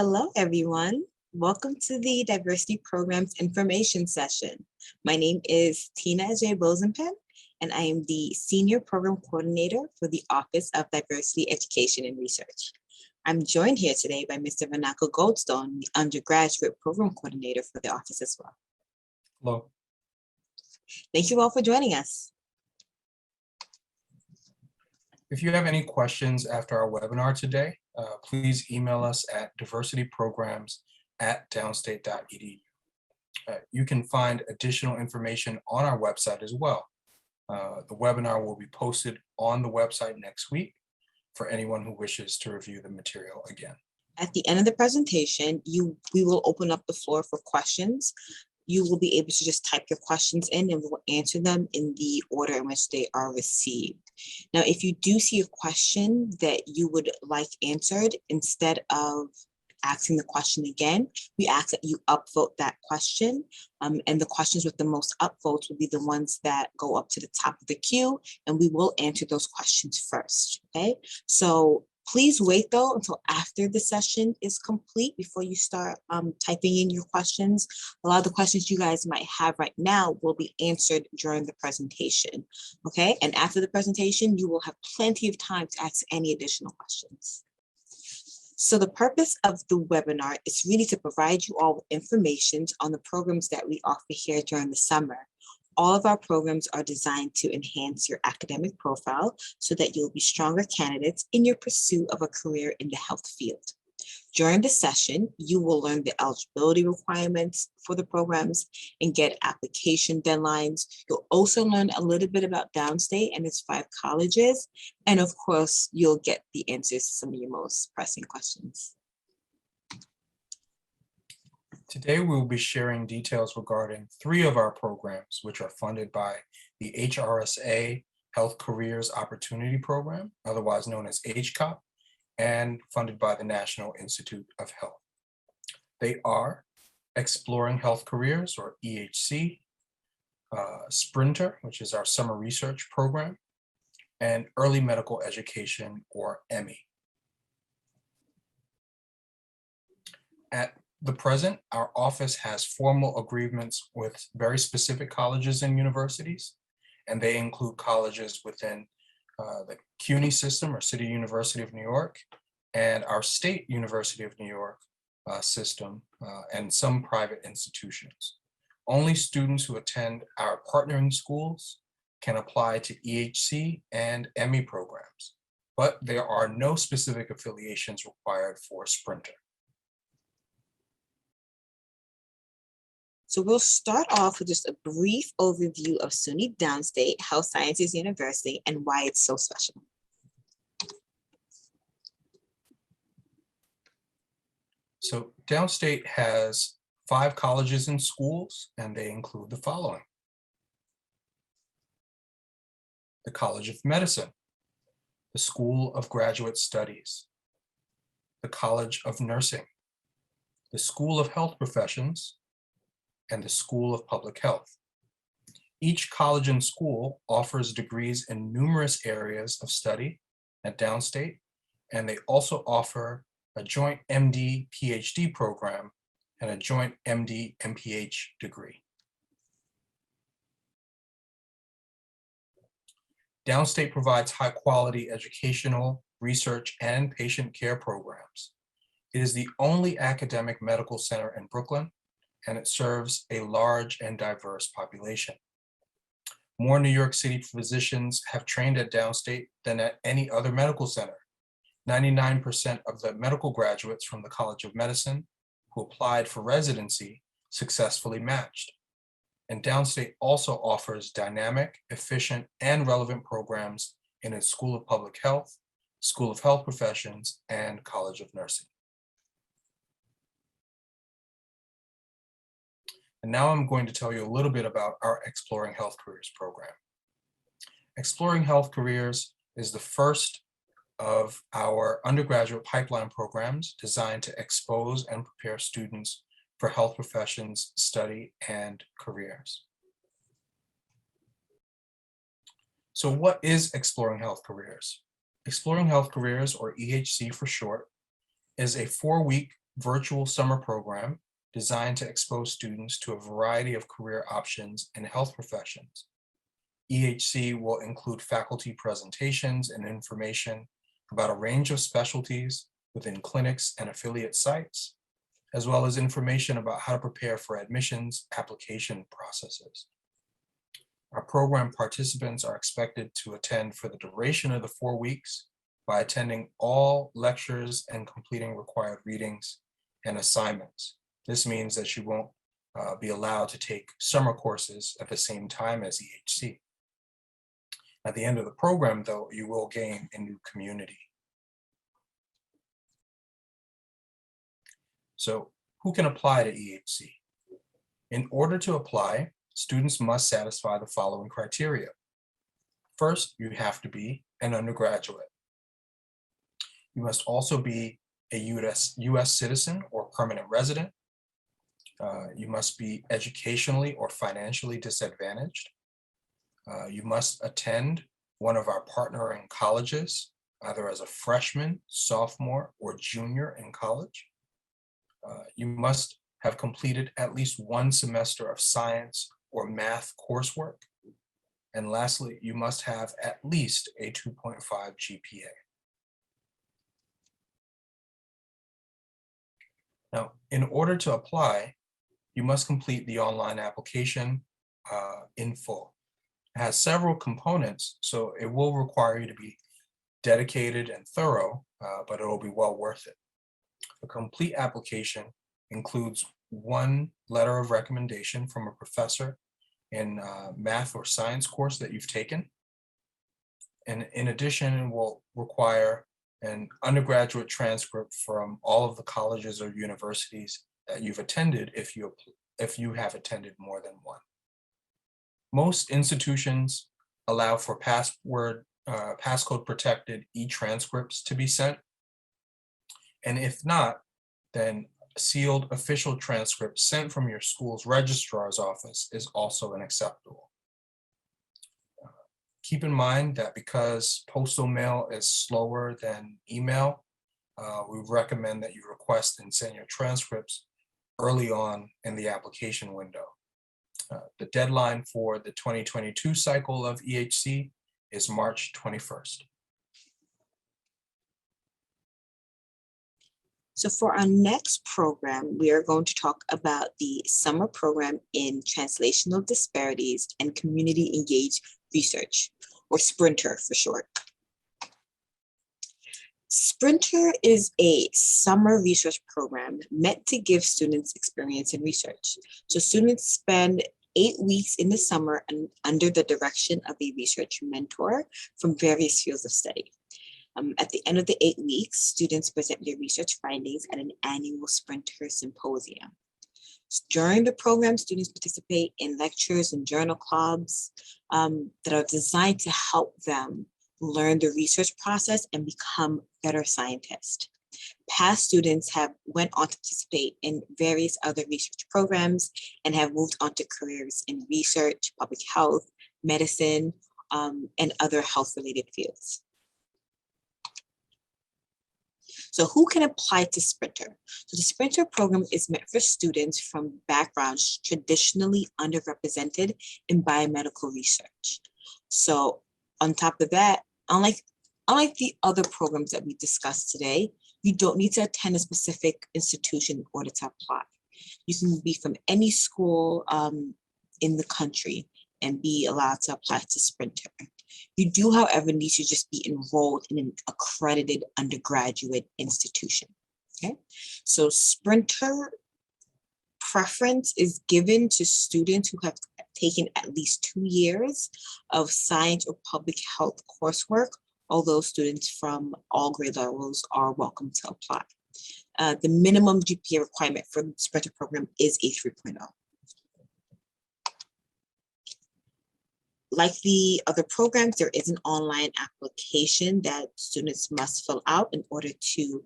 Hello, everyone. Welcome to the Diversity Programs Information Session. My name is Tina J. Bosenpen, and I am the Senior Program Coordinator for the Office of Diversity Education and Research. I'm joined here today by Mr. Vanako Goldstone, the Undergraduate Program Coordinator for the office as well. Hello. Thank you all for joining us. If you have any questions after our webinar today, please email us at diversityprograms@downstate.edu. You can find additional information on our website as well. The webinar will be posted on the website next week for anyone who wishes to review the material again. At the end of the presentation, we will open up the floor for questions. You will be able to just type your questions in and we'll answer them in the order in which they are received. Now, if you do see a question that you would like answered, instead of asking the question again, we ask that you upvote that question. And the questions with the most upvotes will be the ones that go up to the top of the queue, and we will answer those questions first, okay? So please wait though until after the session is complete before you start typing in your questions. A lot of the questions you guys might have right now will be answered during the presentation, okay? And after the presentation, you will have plenty of time to ask any additional questions. So the purpose of the webinar is really to provide you all with information on the programs that we offer here during the summer. All of our programs are designed to enhance your academic profile so that you'll be stronger candidates in your pursuit of a career in the health field. During the session, you will learn the eligibility requirements for the programs and get application deadlines. You'll also learn a little bit about Downstate and its 5 colleges. And of course, you'll get the answers to some of your most pressing questions. Today, we will be sharing details regarding 3 of our programs, which are funded by the HRSA Health Careers Opportunity Program, otherwise known as HCOP, and funded by the National Institute of Health. They are Exploring Health Careers, or EHC, Sprinter, which is our summer research program, and Early Medical Education, or Emmy. At the present, our office has formal agreements with very specific colleges and universities, and they include colleges within the CUNY system, or City University of New York, and our State University of New York system, and some private institutions. Only students who attend our partnering schools can apply to EHC and Emmy programs, but there are no specific affiliations required for Sprinter. So we'll start off with just a brief overview of SUNY Downstate Health Sciences University and why it's so special. So Downstate has 5 colleges and schools, and they include the following: the College of Medicine, the School of Graduate Studies, the College of Nursing, the School of Health Professions, and the School of Public Health. Each college and school offers degrees in numerous areas of study at Downstate, and they also offer a joint MD PhD program and a joint MD MPH degree. Downstate provides high-quality educational, research, and patient care programs. It is the only academic medical center in Brooklyn, and it serves a large and diverse population. More New York City physicians have trained at Downstate than at any other medical center. 99% of the medical graduates from the College of Medicine who applied for residency successfully matched. And Downstate also offers dynamic, efficient, and relevant programs in its School of Public Health, School of Health Professions, and College of Nursing. And now I'm going to tell you a little bit about our Exploring Health Careers program. Exploring Health Careers is the first of our undergraduate pipeline programs designed to expose and prepare students for health professions, study, and careers. So what is Exploring Health Careers? Exploring Health Careers, or EHC for short, is a 4-week virtual summer program designed to expose students to a variety of career options in health professions. EHC will include faculty presentations and information about a range of specialties within clinics and affiliate sites, as well as information about how to prepare for admissions application processes. Our program participants are expected to attend for the duration of the 4 weeks by attending all lectures and completing required readings and assignments. This means that you won't be allowed to take summer courses at the same time as EHC. At the end of the program, though, you will gain a new community. So who can apply to EHC? In order to apply, students must satisfy the following criteria. First, you have to be an undergraduate. You must also be a US citizen or permanent resident. You must be educationally or financially disadvantaged. You must attend one of our partnering colleges, either as a freshman, sophomore, or junior in college. You must have completed at least one semester of science or math coursework. And lastly, you must have at least a 2.5 GPA. Now, in order to apply, you must complete the online application in full. It has several components, so it will require you to be dedicated and thorough, but it will be well worth it. A complete application includes one letter of recommendation from a professor in math or science course that you've taken. And in addition, it will require an undergraduate transcript from all of the colleges or universities that you've attended if you have attended more than one. Most institutions allow for passcode protected e-transcripts to be sent. And if not, then sealed official transcript sent from your school's registrar's office is also unacceptable. Keep in mind that because postal mail is slower than email, we recommend that you request and send your transcripts early on in the application window. The deadline for the 2022 cycle of EHC is March 21st. So for our next program, we are going to talk about the summer program in translational disparities and community engaged research, or SPRINTER for short. SPRINTER is a summer research program meant to give students experience in research. So students spend 8 weeks in the summer and under the direction of a research mentor from various fields of study. At the end of the 8 weeks, students present their research findings at an annual SPRINTER symposium. During the program, students participate in lectures and journal clubs that are designed to help them learn the research process and become better scientists. Past students have went on to participate in various other research programs and have moved on to careers in research, public health, medicine, and other health-related fields. So who can apply to SPRINTER? So the SPRINTER program is meant for students from backgrounds traditionally underrepresented in biomedical research. So on top of that, unlike the other programs that we discussed today, you don't need to attend a specific institution in order to apply. You can be from any school in the country and be allowed to apply to SPRINTER. You do, however, need to just be enrolled in an accredited undergraduate institution, okay? So SPRINTER preference is given to students who have taken at least 2 years of science or public health coursework, although students from all grade levels are welcome to apply. The minimum GPA requirement for the SPRINTER program is a 3.0. Like the other programs, there is an online application that students must fill out in order to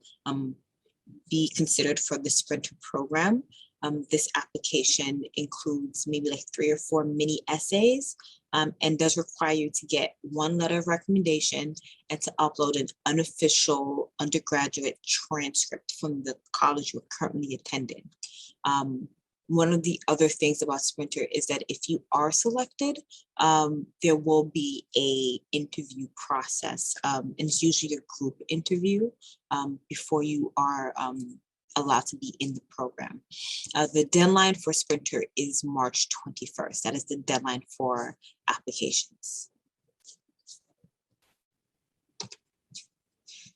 be considered for the SPRINTER program. This application includes maybe like 3 or 4 mini essays, and does require you to get 1 letter of recommendation and to upload an unofficial undergraduate transcript from the college you're currently attending. One of the other things about Sprinter is that if you are selected, there will be a interview process, and it's usually a group interview before you are allowed to be in the program. The deadline for Sprinter is March 21st. That is the deadline for applications.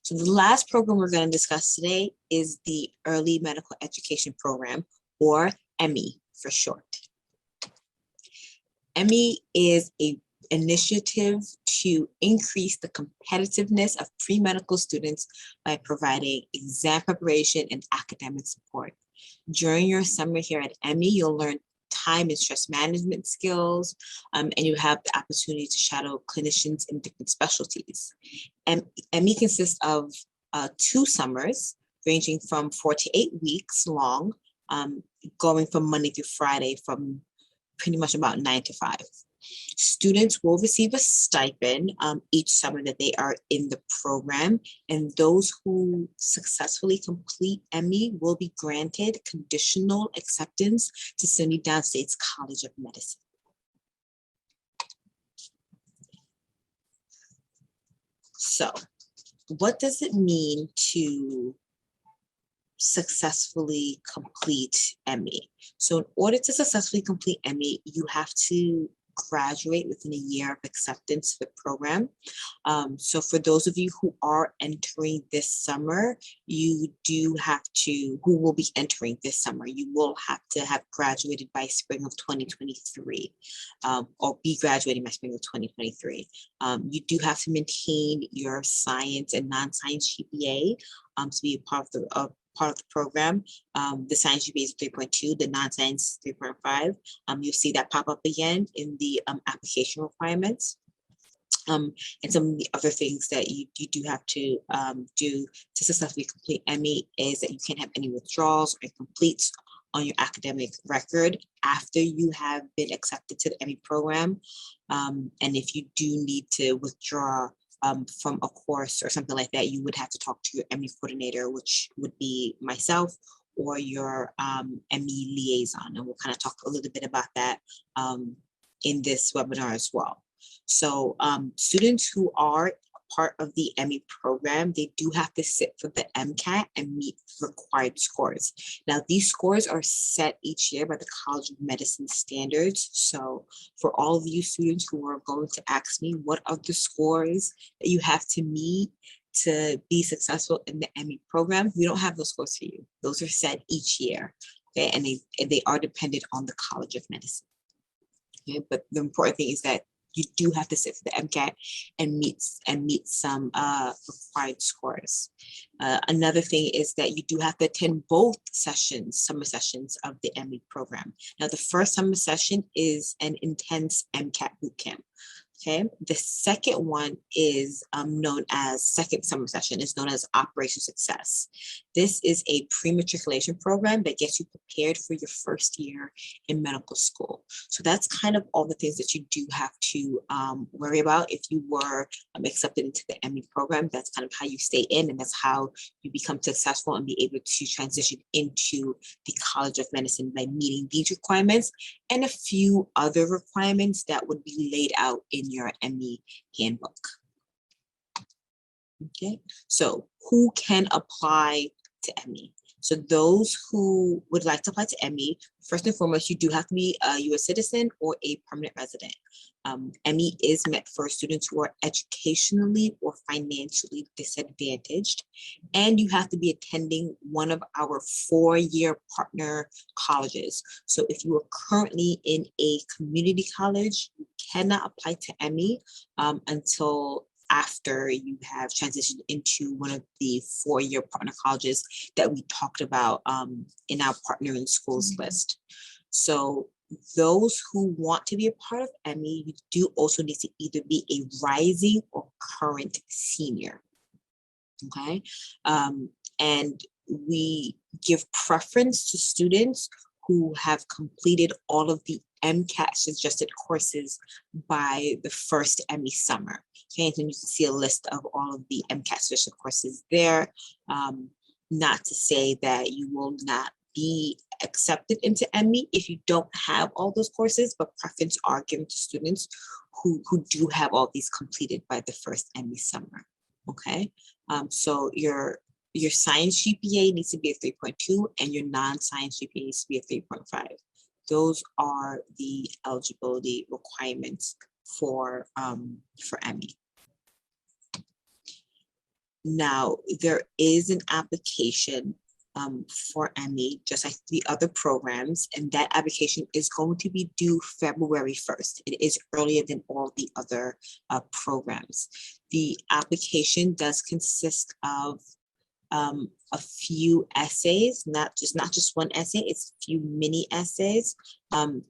So the last program we're going to discuss today is the Early Medical Education Program, or Emmy for short. Emmy is an initiative to increase the competitiveness of pre-medical students by providing exam preparation and academic support. During your summer here at Emmy, you'll learn time and stress management skills, and you have the opportunity to shadow clinicians in different specialties. Emmy consists of 2 summers ranging from 4 to 8 weeks long, going from Monday through Friday from pretty much about 9 to 5. Students will receive a stipend each summer that they are in the program, and those who successfully complete Emmy will be granted conditional acceptance to SUNY Downstate's College of Medicine. So, what does it mean to successfully complete Emmy? So in order to successfully complete Emmy, you have to graduate within a year of acceptance for the program. So for those of you who are entering this summer, you do have to, who will be entering this summer, you will have to have graduated by spring of 2023, or be graduating by spring of 2023. You do have to maintain your science and non-science GPA to be a part of the program. The science GPA is 3.2, the non-science 3.5. You'll see that pop up again in the application requirements. And some of the other things that you do have to do to successfully complete Emmy is that you can't have any withdrawals or incompletes on your academic record after you have been accepted to the Emmy program. And if you do need to withdraw from a course or something like that, you would have to talk to your Emmy coordinator, which would be myself, or your Emmy liaison. And we'll kind of talk a little bit about that in this webinar as well. So students who are part of the Emmy program, they do have to sit for the MCAT and meet required scores. Now, these scores are set each year by the College of Medicine standards. So for all of you students who are going to ask me, what are the scores that you have to meet to be successful in the Emmy program? We don't have those scores for you. Those are set each year, okay? And they are dependent on the College of Medicine. Okay? But the important thing is that you do have to sit for the MCAT and meet some required scores. Another thing is that you do have to attend both summer sessions of the Emmy program. Now, the first summer session is an intense MCAT bootcamp. Okay, the second one is second summer session is known as Operation Success. This is a pre-matriculation program that gets you prepared for your first year in medical school. So that's kind of all the things that you do have to worry about if you were accepted into the Emmy program. That's kind of how you stay in, and that's how you become successful and be able to transition into the College of Medicine by meeting these requirements and a few other requirements that would be laid out in your Emmy handbook. Okay, so who can apply to Emmy? So those who would like to apply to Emmy, first and foremost, you do have to be a U.S. citizen or a permanent resident. Emmy is meant for students who are educationally or financially disadvantaged, and you have to be attending one of our 4-year partner colleges. So if you are currently in a community college, you cannot apply to Emmy until after you have transitioned into one of the 4-year partner colleges that we talked about in our partnering schools list. So those who want to be a part of Emmy, you do also need to either be a rising or current senior. Okay, and we give preference to students who have completed all of the MCAT suggested courses by the first Emmy summer. Okay, and then you can see a list of all of the MCAT suggested courses there. Not to say that you will not be accepted into Emmy if you don't have all those courses, but preference are given to students who do have all these completed by the first Emmy summer. Okay, so your science GPA needs to be a 3.2 and your non-science GPA needs to be a 3.5. Those are the eligibility requirements for Emmy. Now, there is an application for Emmy, just like the other programs, and that application is going to be due February 1st. It is earlier than all the other programs. The application does consist of a few essays, not just one essay, it's a few mini essays. And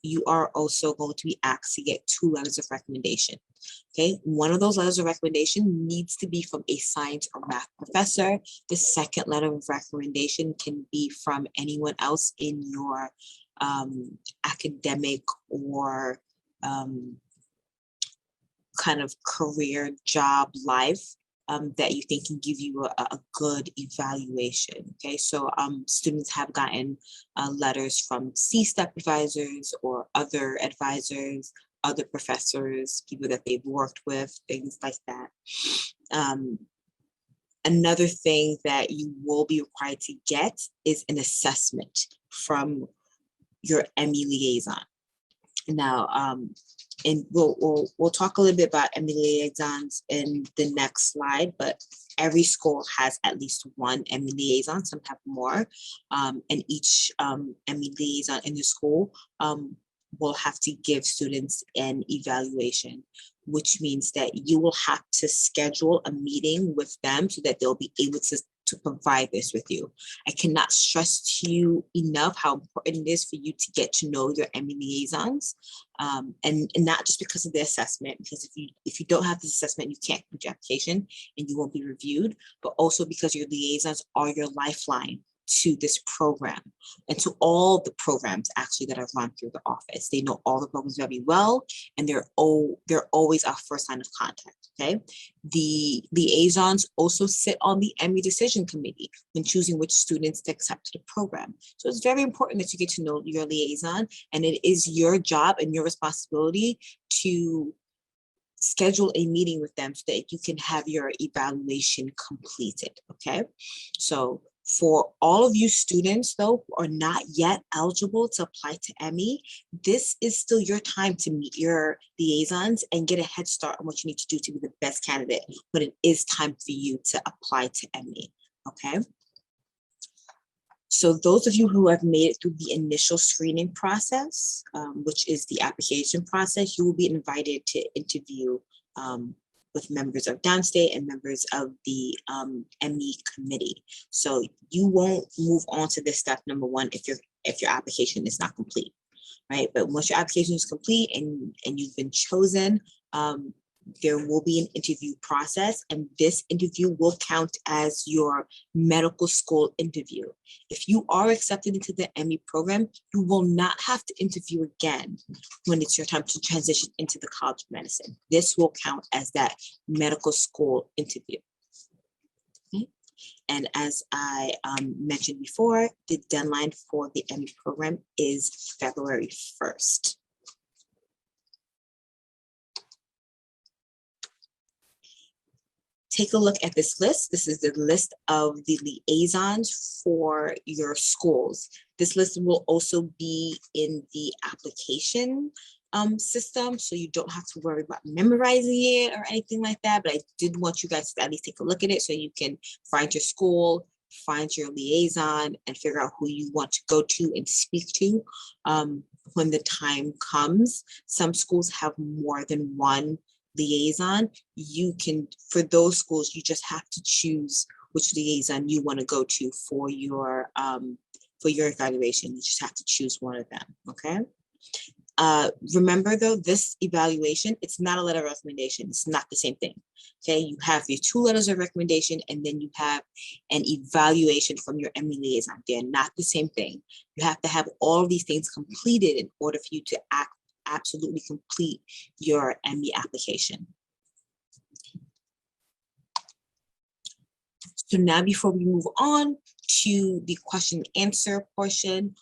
you are also going to be asked to get 2 letters of recommendation. Okay, one of those letters of recommendation needs to be from a science or math professor. The second letter of recommendation can be from anyone else in your academic or kind of career job life that you think can give you a good evaluation. Okay, so students have gotten letters from C-step advisors or other advisors, other professors, people that they've worked with, things like that. Another thing that you will be required to get is an assessment from your Emmy liaison. Now, and we'll talk a little bit about Emmy liaisons in the next slide, but every school has at least one Emmy liaison, some have more, and each Emmy liaison in the school will have to give students an evaluation, which means that you will have to schedule a meeting with them so that they'll be able to provide this with you. I cannot stress to you enough how important it is for you to get to know your Emmy liaisons, and not just because of the assessment, because if you don't have this assessment, you can't complete your application and you won't be reviewed, but also because your liaisons are your lifeline to this program and to all the programs actually that are run through the office. They know all the programs very well, and they're always our first line of contact. Okay, the liaisons also sit on the Emmy decision committee when choosing which students to accept to the program. So it's very important that you get to know your liaison, and it is your job and your responsibility to schedule a meeting with them so that you can have your evaluation completed. Okay, so for all of you students, though, who are not yet eligible to apply to Emmy, this is still your time to meet your liaisons and get a head start on what you need to do to be the best candidate when it is time for you to apply to Emmy, okay? So those of you who have made it through the initial screening process, which is the application process, you will be invited to interview with members of Downstate and members of the Emmy committee. So you won't move on to this step number 1 if your application is not complete, right? But once your application is complete and you've been chosen, there will be an interview process, and this interview will count as your medical school interview. If you are accepted into the Emmy program, you will not have to interview again when it's your time to transition into the College of Medicine. This will count as that medical school interview. Okay. And as I mentioned before, the deadline for the Emmy program is February 1st. Take a look at this list. This is the list of the liaisons for your schools. This list will also be in the application system, so you don't have to worry about memorizing it or anything like that, but I did want you guys to at least take a look at it so you can find your school, find your liaison, and figure out who you want to go to and speak to when the time comes. Some schools have more than one liaison. You can, for those schools, you just have to choose which liaison you want to go to for your evaluation. You just have to choose one of them, okay? Remember though, this evaluation, it's not a letter of recommendation. It's not the same thing. Okay, you have your 2 letters of recommendation and then you have an evaluation from your Emmy liaison. They're not the same thing. You have to have all of these things completed in order for you to absolutely complete your Emmy application. So now before we move on to the question and answer portion,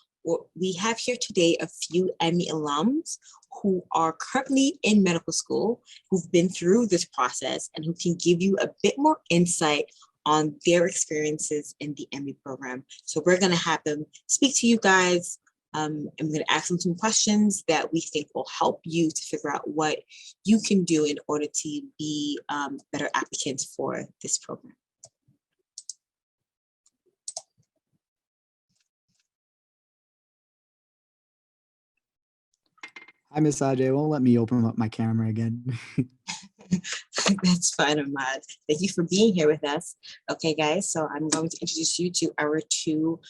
we have here today a few Emmy alums who are currently in medical school, who've been through this process and who can give you a bit more insight on their experiences in the Emmy program. So we're gonna have them speak to you guys. And we're gonna ask them some questions that we think will help you to figure out what you can do in order to be better applicants for this program. Hi, Miss Ajay. Won't let me open up my camera again. That's fine, Ahmad. Thank you for being here with us. Okay, guys, so I'm going to introduce you to our 2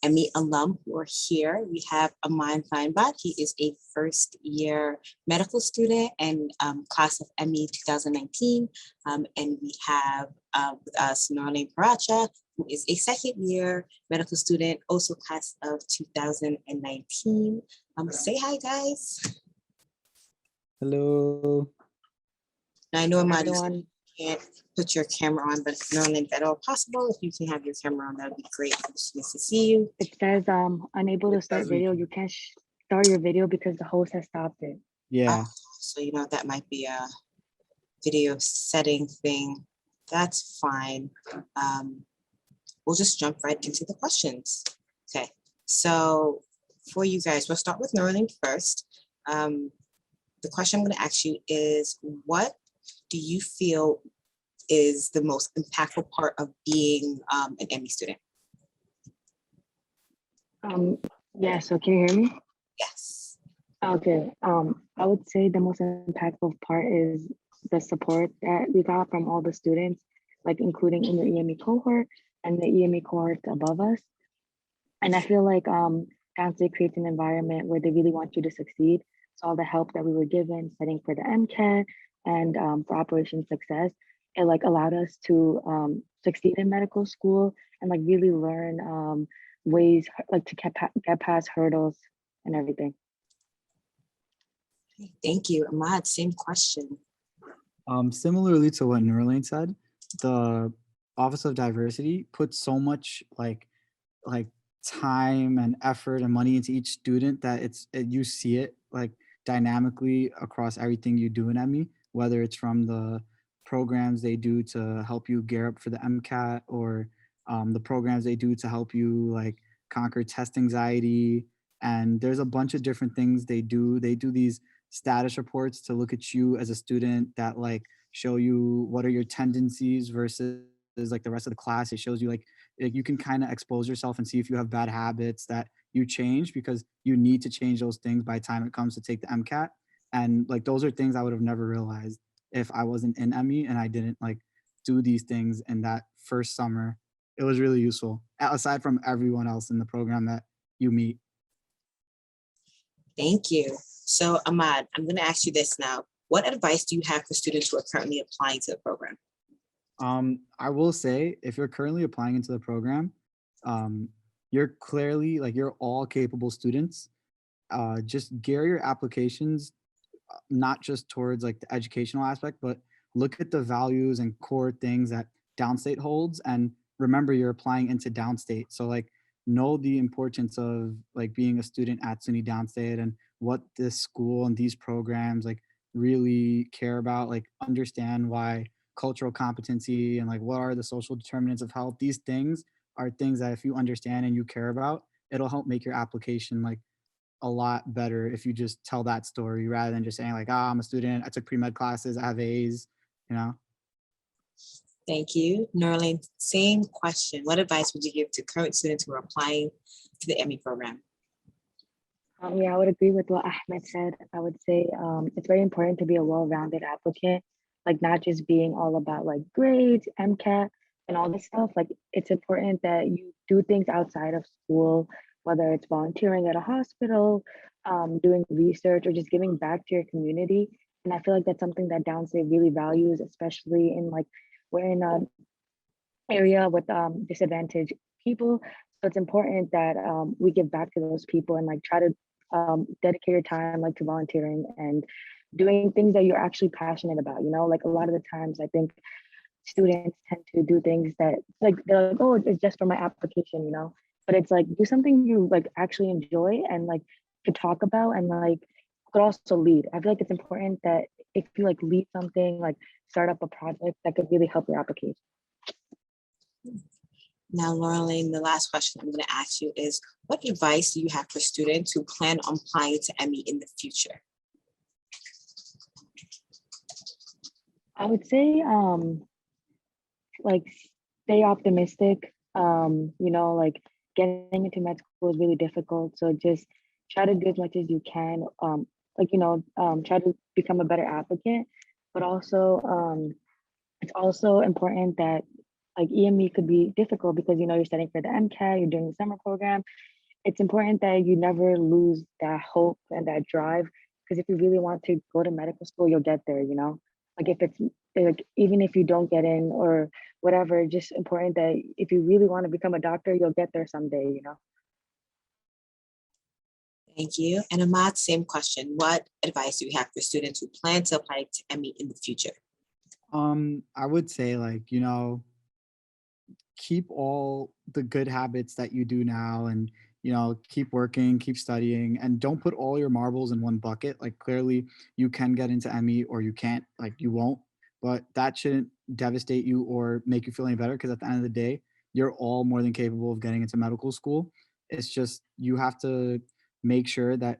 Emmy alum who are here. We have Aman Feinbach. He is a first-year medical student and class of Emmy 2019. And we have with us Norlene Paracha, who is a second-year medical student, also class of 2019. Say hi, guys. Hello. Now, I know, Ahmad, Everyone. you can't put your camera on, but if it's at all possible, if you can have your camera on, that would be great. It's nice to see you. It says unable to start says we video. can- You can't start your video because the host has stopped it. Yeah. So, that might be a video setting thing. That's fine. We'll just jump right into the questions. Okay, so for you guys, we'll start with Norling first. The question I'm going to ask you is, what do you feel is the most impactful part of being an Emmy student? Yeah, so can you hear me? Yes. Okay. I would say the most impactful part is the support that we got from all the students, like including in the EME cohort and the EME cohort above us. And I feel like Downstate creates an environment where they really want you to succeed. So all the help that we were given, setting for the MCAT and for Operation Success, it like allowed us to succeed in medical school and like really learn ways like to get past hurdles and everything. Thank you, Ahmad. Same question. Similarly to what Norlane said, the Office of Diversity puts so much like time and effort and money into each student that you see it like dynamically across everything you do in Emmy, whether it's from the programs they do to help you gear up for the MCAT or the programs they do to help you like conquer test anxiety. And there's a bunch of different things they do. They do these status reports to look at you as a student that like show you what are your tendencies versus like the rest of the class. It shows you like you can kind of expose yourself and see if you have bad habits that you change, because you need to change those things by the time it comes to take the MCAT. And like those are things I would have never realized if I wasn't in Emmy and I didn't like do these things in that first summer. It was really useful, aside from everyone else in the program that you meet. Thank you. So Ahmad, I'm going to ask you this now. What advice do you have for students who are currently applying to the program? I will say, if you're currently applying into the program, you're clearly like you're all capable students. Just gear your applications not just towards like the educational aspect, but look at the values and core things that Downstate holds, and remember you're applying into Downstate. So like know the importance of like being a student at SUNY Downstate and what this school and these programs like really care about. Like understand why cultural competency and like what are the social determinants of health. These things are things that if you understand and you care about, it'll help make your application like a lot better if you just tell that story rather than just saying like, I'm a student, I took pre-med classes, I have A's, you know? Thank you. Norlene, same question. What advice would you give to current students who are applying to the Emmy program? Yeah, I would agree with what Ahmed said. I would say it's very important to be a well-rounded applicant, like not just being all about like grades, MCAT, and all this stuff. Like it's important that you do things outside of school, whether it's volunteering at a hospital doing research or just giving back to your community. And I feel like that's something that Downstate really values, especially in like we're in an area with disadvantaged people. So it's important that we give back to those people and like try to dedicate your time like to volunteering and doing things that you're actually passionate about. You know, like a lot of the times I think students tend to do things that like they're like, oh, it's just for my application, you know. But it's like do something you like actually enjoy and like could talk about and like could also lead. I feel like it's important that if you like lead something, like start up a project that could really help your application. Now, Laureline, the last question I'm going to ask you is, what advice do you have for students who plan on applying to Emmy in the future? I would say like stay optimistic. You know, like getting into med school is really difficult. So just try to do as much as you can. Like, you know, try to become a better applicant, but also it's also important that like EME could be difficult because you know you're studying for the MCAT, you're doing the summer program. It's important that you never lose that hope and that drive because if you really want to go to medical school, you'll get there, you know? Like if it's like even if you don't get in or whatever, just important that if you really want to become a doctor, you'll get there someday, you know? Thank you. And Ahmad, same question. What advice do you have for students who plan to apply to Emmy in the future? I would say like, you know, keep all the good habits that you do now and, you know, keep working, keep studying, and don't put all your marbles in one bucket. Like clearly you can get into Emmy or you can't, like you won't, but that shouldn't devastate you or make you feel any better because at the end of the day, you're all more than capable of getting into medical school. It's just you have to make sure that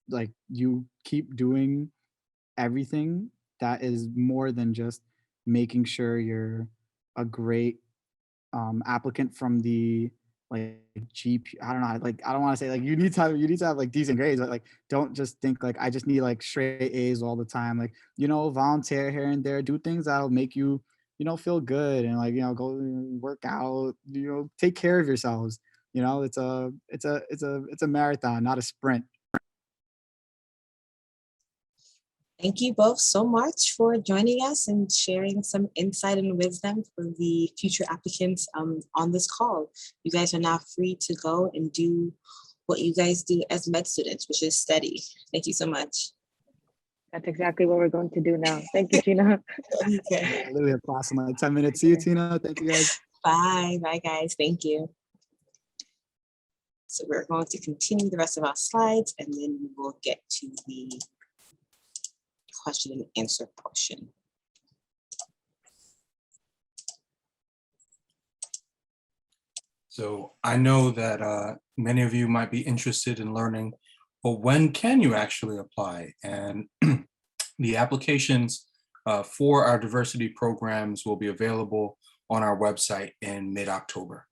like you keep doing everything that is more than just making sure you're a great applicant from the like GP. I don't know. Like I don't want to say like you need to have like decent grades, but like don't just think like I just need like straight A's all the time. Like you know, volunteer here and there, do things that'll make you you know feel good and like you know go work out. You know, take care of yourselves. You know, it's a marathon, not a sprint. Thank you both so much for joining us and sharing some insight and wisdom for the future applicants on this call. You guys are now free to go and do what you guys do as med students, which is study. Thank you so much. That's exactly what we're going to do now. Thank you, Tina. Okay. I literally have class in like 10 minutes. See you, Tina. Thank you guys. Bye. Bye, guys. Thank you. So we're going to continue the rest of our slides and then we will get to the question and answer portion. So I know that many of you might be interested in learning, well, when can you actually apply? And the applications for our diversity programs will be available on our website in mid-October.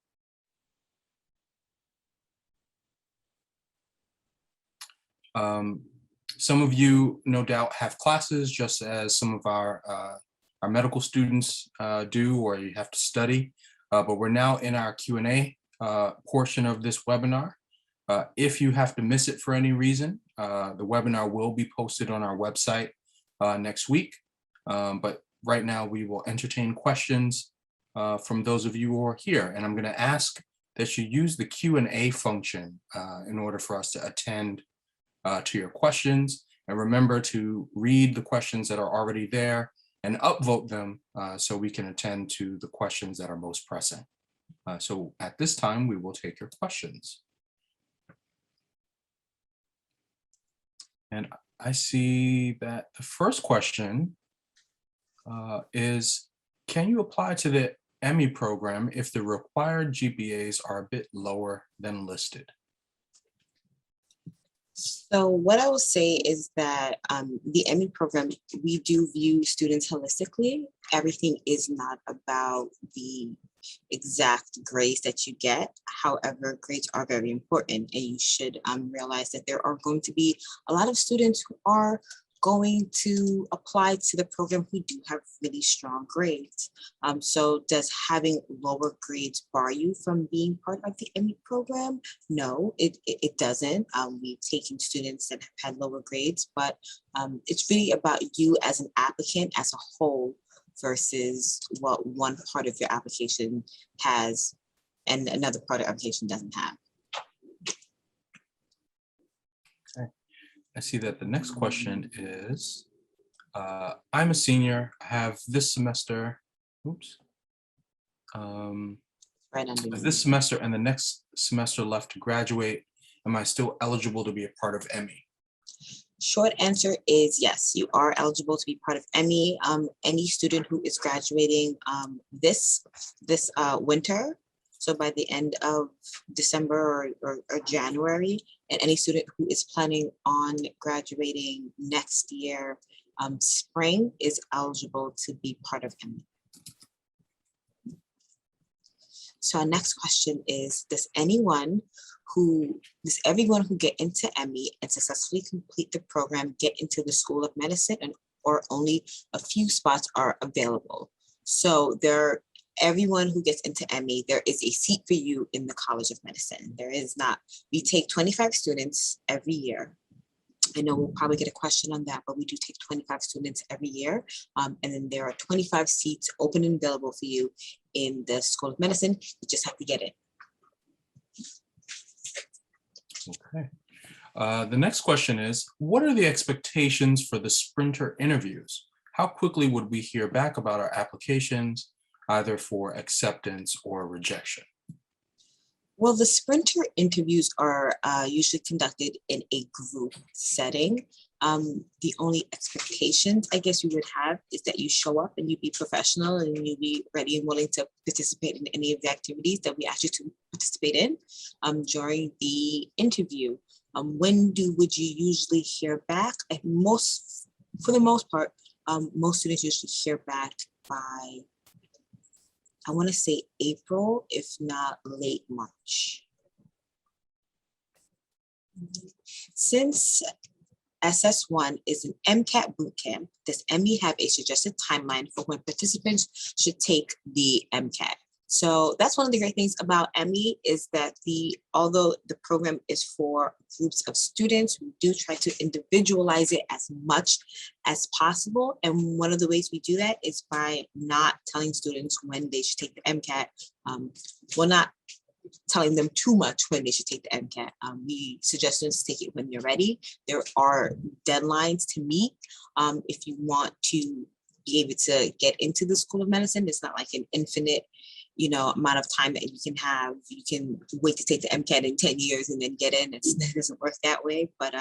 Some of you no doubt have classes just as some of our medical students do, or you have to study, but we're now in our Q&A portion of this webinar. If you have to miss it for any reason, the webinar will be posted on our website next week. But right now we will entertain questions from those of you who are here. And I'm going to ask that you use the Q&A function in order for us to attend to your questions. And remember to read the questions that are already there and upvote them so we can attend to the questions that are most pressing. So at this time, we will take your questions. And I see that the first question is, can you apply to the Emmy program if the required GPAs are a bit lower than listed? So what I will say is that the Emmy program, we do view students holistically. Everything is not about the exact grades that you get. However, grades are very important and you should realize that there are going to be a lot of students who are going to apply to the program who do have really strong grades. So does having lower grades bar you from being part of the Emmy program? No, it doesn't. We've taken students that have had lower grades, but it's really about you as an applicant as a whole versus what one part of your application has and another part of the application doesn't have. I see that the next question is, I'm a senior, I have this semester, Right underneath. this semester and the next semester left to graduate. Am I still eligible to be a part of Emmy? Short answer is yes, you are eligible to be part of Emmy. Any student who is graduating this winter, so by the end of December or January, and any student who is planning on graduating next year, spring, is eligible to be part of Emmy. So our next question is, does everyone who get into Emmy and successfully complete the program get into the School of Medicine, or only a few spots are available? So everyone who gets into Emmy, there is a seat for you in the College of Medicine. There is not. We take 25 students every year. I know we'll probably get a question on that, but we do take 25 students every year. And then there are 25 seats open and available for you in the School of Medicine. You just have to get it. Okay. The next question is, what are the expectations for the sprinter interviews? How quickly would we hear back about our applications, either for acceptance or rejection? Well, the sprinter interviews are usually conducted in a group setting. The only expectations I guess you would have is that you show up and you be professional and you be ready and willing to participate in any of the activities that we ask you to participate in during the interview. When would you usually hear back? For the most part, most students usually hear back by, I want to say April, if not late March. Since SS1 is an MCAT bootcamp, does Emmy have a suggested timeline for when participants should take the MCAT? So that's one of the great things about Emmy is that although the program is for groups of students, we do try to individualize it as much as possible. And one of the ways we do that is by not telling students when they should take the MCAT. Well, not telling them too much when they should take the MCAT. We suggest students take it when they're ready. There are deadlines to meet. If you want to be able to get into the School of Medicine, it's not like an infinite amount of time that you can have. You can wait to take the MCAT in 10 years and then get in. It doesn't work that way. But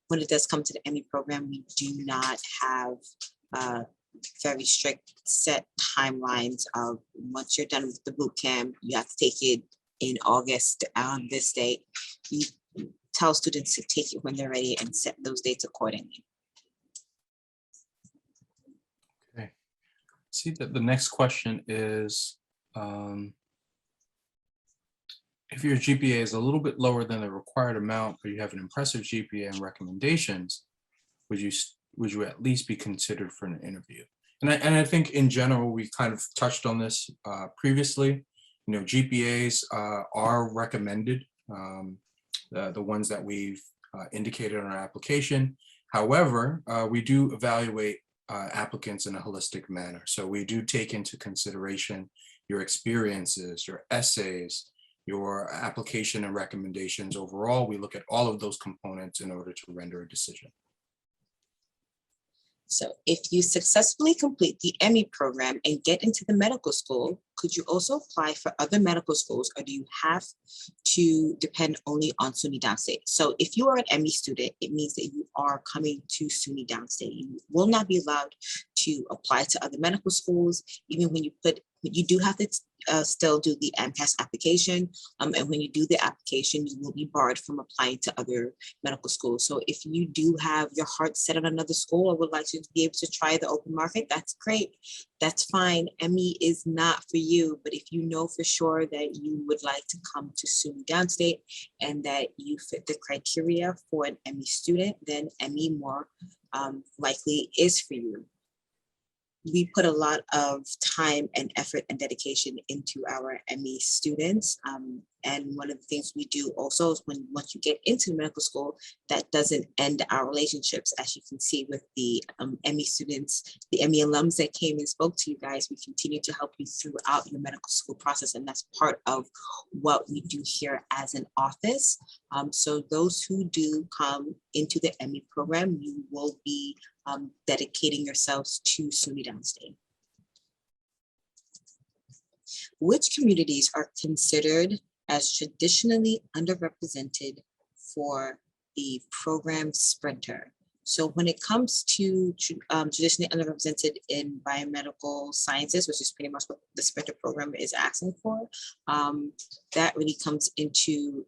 when it does come to the Emmy program, we do not have very strict set timelines of once you're done with the boot camp, you have to take it in August on this date. We tell students to take it when they're ready and set those dates accordingly. Okay. See that the next question is, if your GPA is a little bit lower than the required amount, but you have an impressive GPA and recommendations, would you at least be considered for an interview? And I think in general, we kind of touched on this previously. GPAs are recommended, the ones that we've indicated on our application. However, we do evaluate applicants in a holistic manner. So we do take into consideration your experiences, your essays, your application and recommendations. Overall, we look at all of those components in order to render a decision. So if you successfully complete the Emmy program and get into the medical school, could you also apply for other medical schools, or do you have to depend only on SUNY Downstate? So if you are an Emmy student, it means that you are coming to SUNY Downstate. You will not be allowed to apply to other medical schools, even when you do have to still do the MCAS application. And when you do the application, you will be barred from applying to other medical schools. So if you do have your heart set on another school or would like you to be able to try the open market, that's great. That's fine. Emmy is not for you, but if you know for sure that you would like to come to SUNY Downstate and that you fit the criteria for an Emmy student, then Emmy more likely is for you. We put a lot of time and effort and dedication into our Emmy students. And one of the things we do also is once you get into medical school, that doesn't end our relationships. As you can see with the Emmy students, the Emmy alums that came and spoke to you guys, we continue to help you throughout your medical school process. And that's part of what we do here as an office. So those who do come into the Emmy program, you will be dedicating yourselves to SUNY Downstate. Which communities are considered as traditionally underrepresented for the program Sprinter? So when it comes to traditionally underrepresented in biomedical sciences, which is pretty much what the Sprinter program is asking for, that really comes into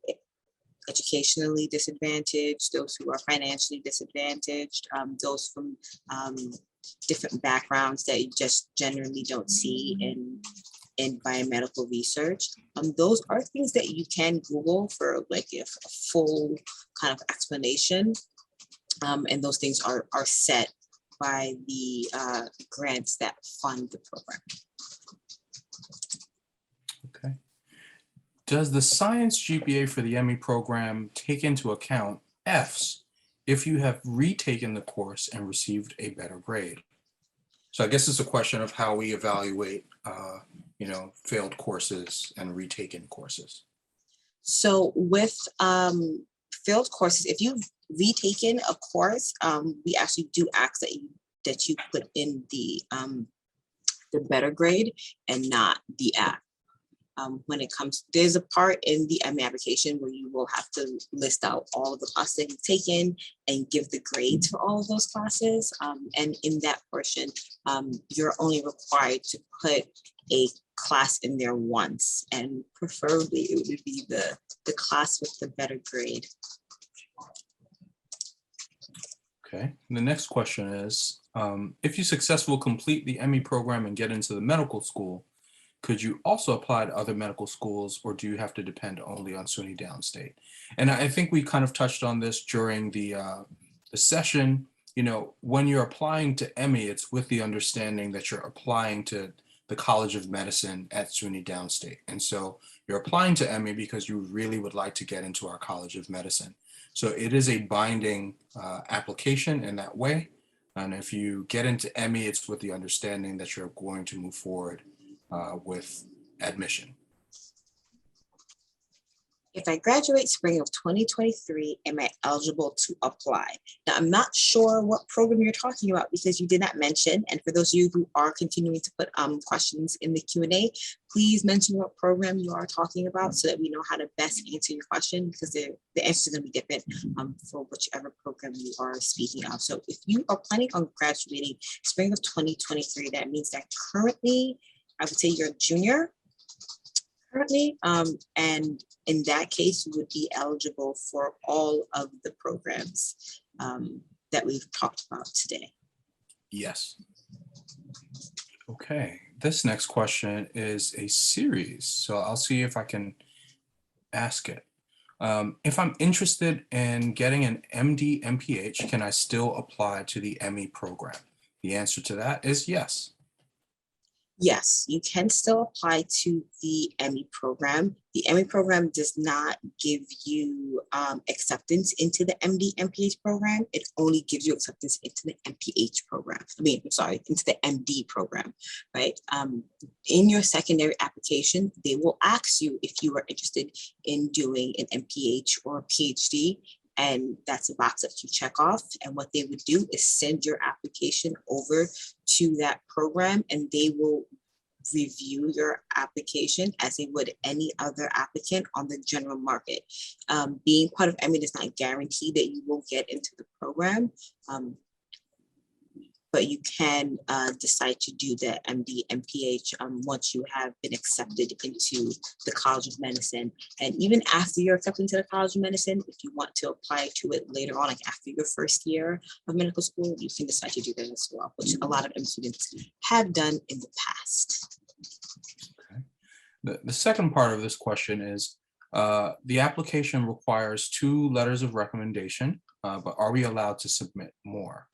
educationally disadvantaged, those who are financially disadvantaged, those from different backgrounds that you just generally don't see in biomedical research. Those are things that you can Google for like a full kind of explanation. And those things are set by the grants that fund the program. Okay. Does the science GPA for the Emmy program take into account Fs if you have retaken the course and received a better grade? So I guess it's a question of how we evaluate, failed courses and retaken courses. So with failed courses, if you've retaken a course, we actually do ask that you put in the better grade and not the F. When it comes, there's a part in the Emmy application where you will have to list out all of the classes that you've taken and give the grades for all of those classes. And in that portion, you're only required to put a class in there once, and preferably it would be the class with the better grade. Okay, and the next question is, if you successfully complete the Emmy program and get into the medical school, could you also apply to other medical schools, or do you have to depend only on SUNY Downstate? And I think we kind of touched on this during the session. When you're applying to Emmy, it's with the understanding that you're applying to the College of Medicine at SUNY Downstate. And so you're applying to Emmy because you really would like to get into our College of Medicine. So it is a binding application in that way. And if you get into Emmy, it's with the understanding that you're going to move forward with admission. If I graduate spring of 2023, am I eligible to apply? Now, I'm not sure what program you're talking about because you did not mention, and for those of you who are continuing to put questions in the Q&A, please mention what program you are talking about so that we know how to best answer your question, because the answer is going to be different for whichever program you are speaking of. So if you are planning on graduating spring of 2023, that means that currently, I would say you're a junior currently, and in that case, you would be eligible for all of the programs that we've talked about today. Yes. Okay, this next question is a series, so I'll see if I can ask it. If I'm interested in getting an MD MPH, can I still apply to the Emmy program? The answer to that is yes. Yes, you can still apply to the Emmy program. The Emmy program does not give you acceptance into the MD MPH program. It only gives you acceptance into the MPH program. Into the MD program, right? In your secondary application, they will ask you if you are interested in doing an MPH or a PhD. And that's a box that you check off. And what they would do is send your application over to that program, and they will review your application as they would any other applicant on the general market. Being part of Emmy does not guarantee that you will get into the program, but you can decide to do the MD MPH once you have been accepted into the College of Medicine. And even after you're accepted into the College of Medicine, if you want to apply to it later on, like after your first year of medical school, you can decide to do that as well, which a lot of Emmy students have done in the past. Okay. The second part of this question is, the application requires 2 letters of recommendation, but are we allowed to submit more?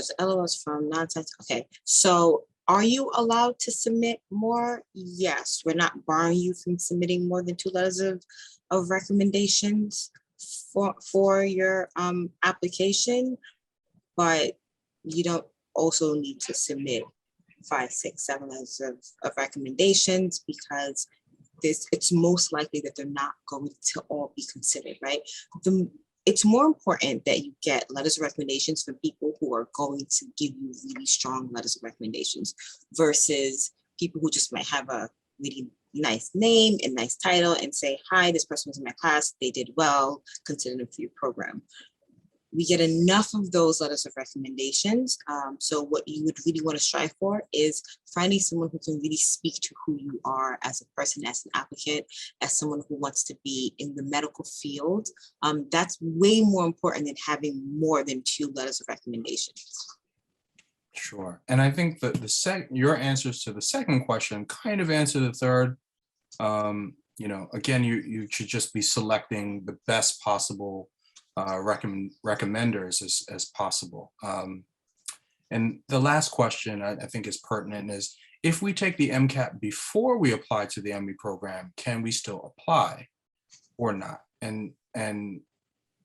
Just LOS from non-science. Okay, so are you allowed to submit more? Yes, we're not barring you from submitting more than 2 letters of recommendations for your application, but you don't also need to submit 5, 6, 7 letters of recommendations, because it's most likely that they're not going to all be considered, right? It's more important that you get letters of recommendations from people who are going to give you really strong letters of recommendations versus people who just might have a really nice name and nice title and say, hi, this person was in my class, they did well, consider them for your program. We get enough of those letters of recommendations. So what you would really want to strive for is finding someone who can really speak to who you are as a person, as an applicant, as someone who wants to be in the medical field. That's way more important than having more than 2 letters of recommendations. Sure. And I think that your answers to the second question kind of answer the third. You know, again, you should just be selecting the best possible recommenders as possible. And the last question I think is pertinent is, if we take the MCAT before we apply to the Emmy program, can we still apply or not? And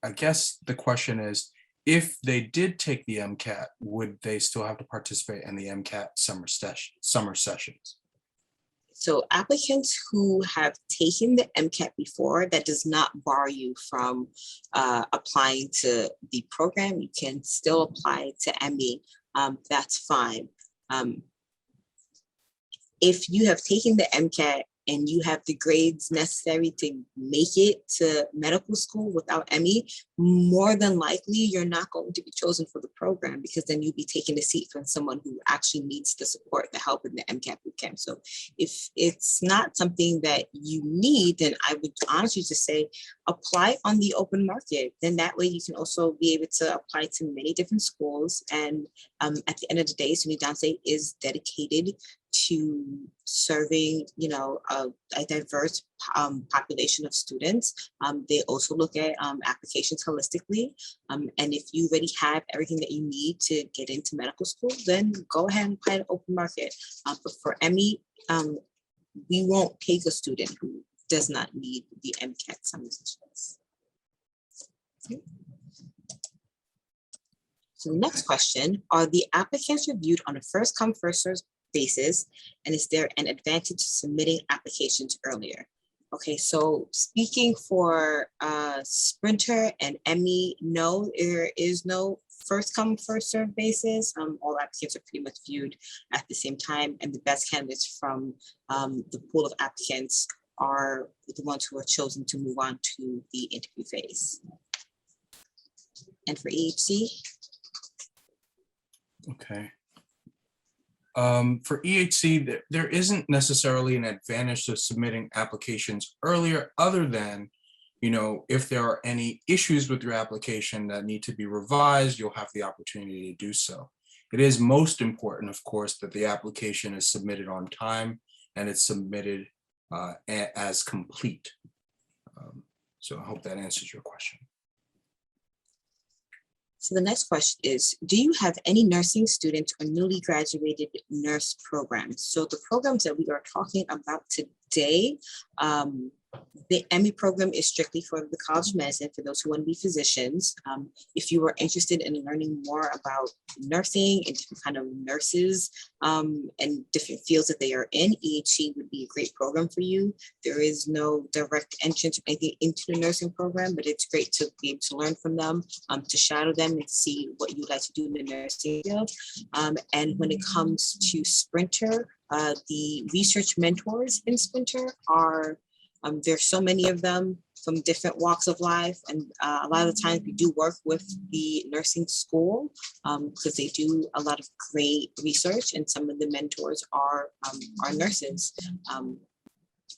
I guess the question is, if they did take the MCAT, would they still have to participate in the MCAT summer sessions? So applicants who have taken the MCAT before, that does not bar you from applying to the program. You can still apply to Emmy. That's fine. If you have taken the MCAT and you have the grades necessary to make it to medical school without Emmy, more than likely you're not going to be chosen for the program, because then you'll be taking a seat from someone who actually needs the support, the help in the MCAT bootcamp. So if it's not something that you need, then I would honestly just say apply on the open market. Then that way you can also be able to apply to many different schools. And at the end of the day, SUNY Downstate is dedicated to serving, you know, a diverse population of students. They also look at applications holistically. And if you already have everything that you need to get into medical school, then go ahead and apply to open market. But for Emmy, we won't take a student who does not need the MCAT summer sessions. Okay. So the next question, are the applicants reviewed on a first come, first served basis, and is there an advantage to submitting applications earlier? Okay, so speaking for Sprinter and Emmy, no, there is no first come, first served basis. All applicants are pretty much viewed at the same time, and the best candidates from the pool of applicants are the ones who are chosen to move on to the interview phase. And for EHC? Okay. For EHC, there isn't necessarily an advantage to submitting applications earlier, other than, you know, if there are any issues with your application that need to be revised, you'll have the opportunity to do so. It is most important, of course, that the application is submitted on time and it's submitted as complete. So I hope that answers your question. So the next question is, do you have any nursing students or newly graduated nurse programs? So the programs that we are talking about today, the Emmy program is strictly for the College of Medicine, for those who want to be physicians. If you are interested in learning more about nursing and different kind of nurses and different fields that they are in, EHC would be a great program for you. There is no direct entrance or anything into the nursing program, but it's great to be able to learn from them, to shadow them and see what you'd like to do in the nursing field. And when it comes to Sprinter, the research mentors in Sprinter are there's so many of them from different walks of life. And a lot of the times we do work with the nursing school because they do a lot of great research, and some of the mentors are nurses.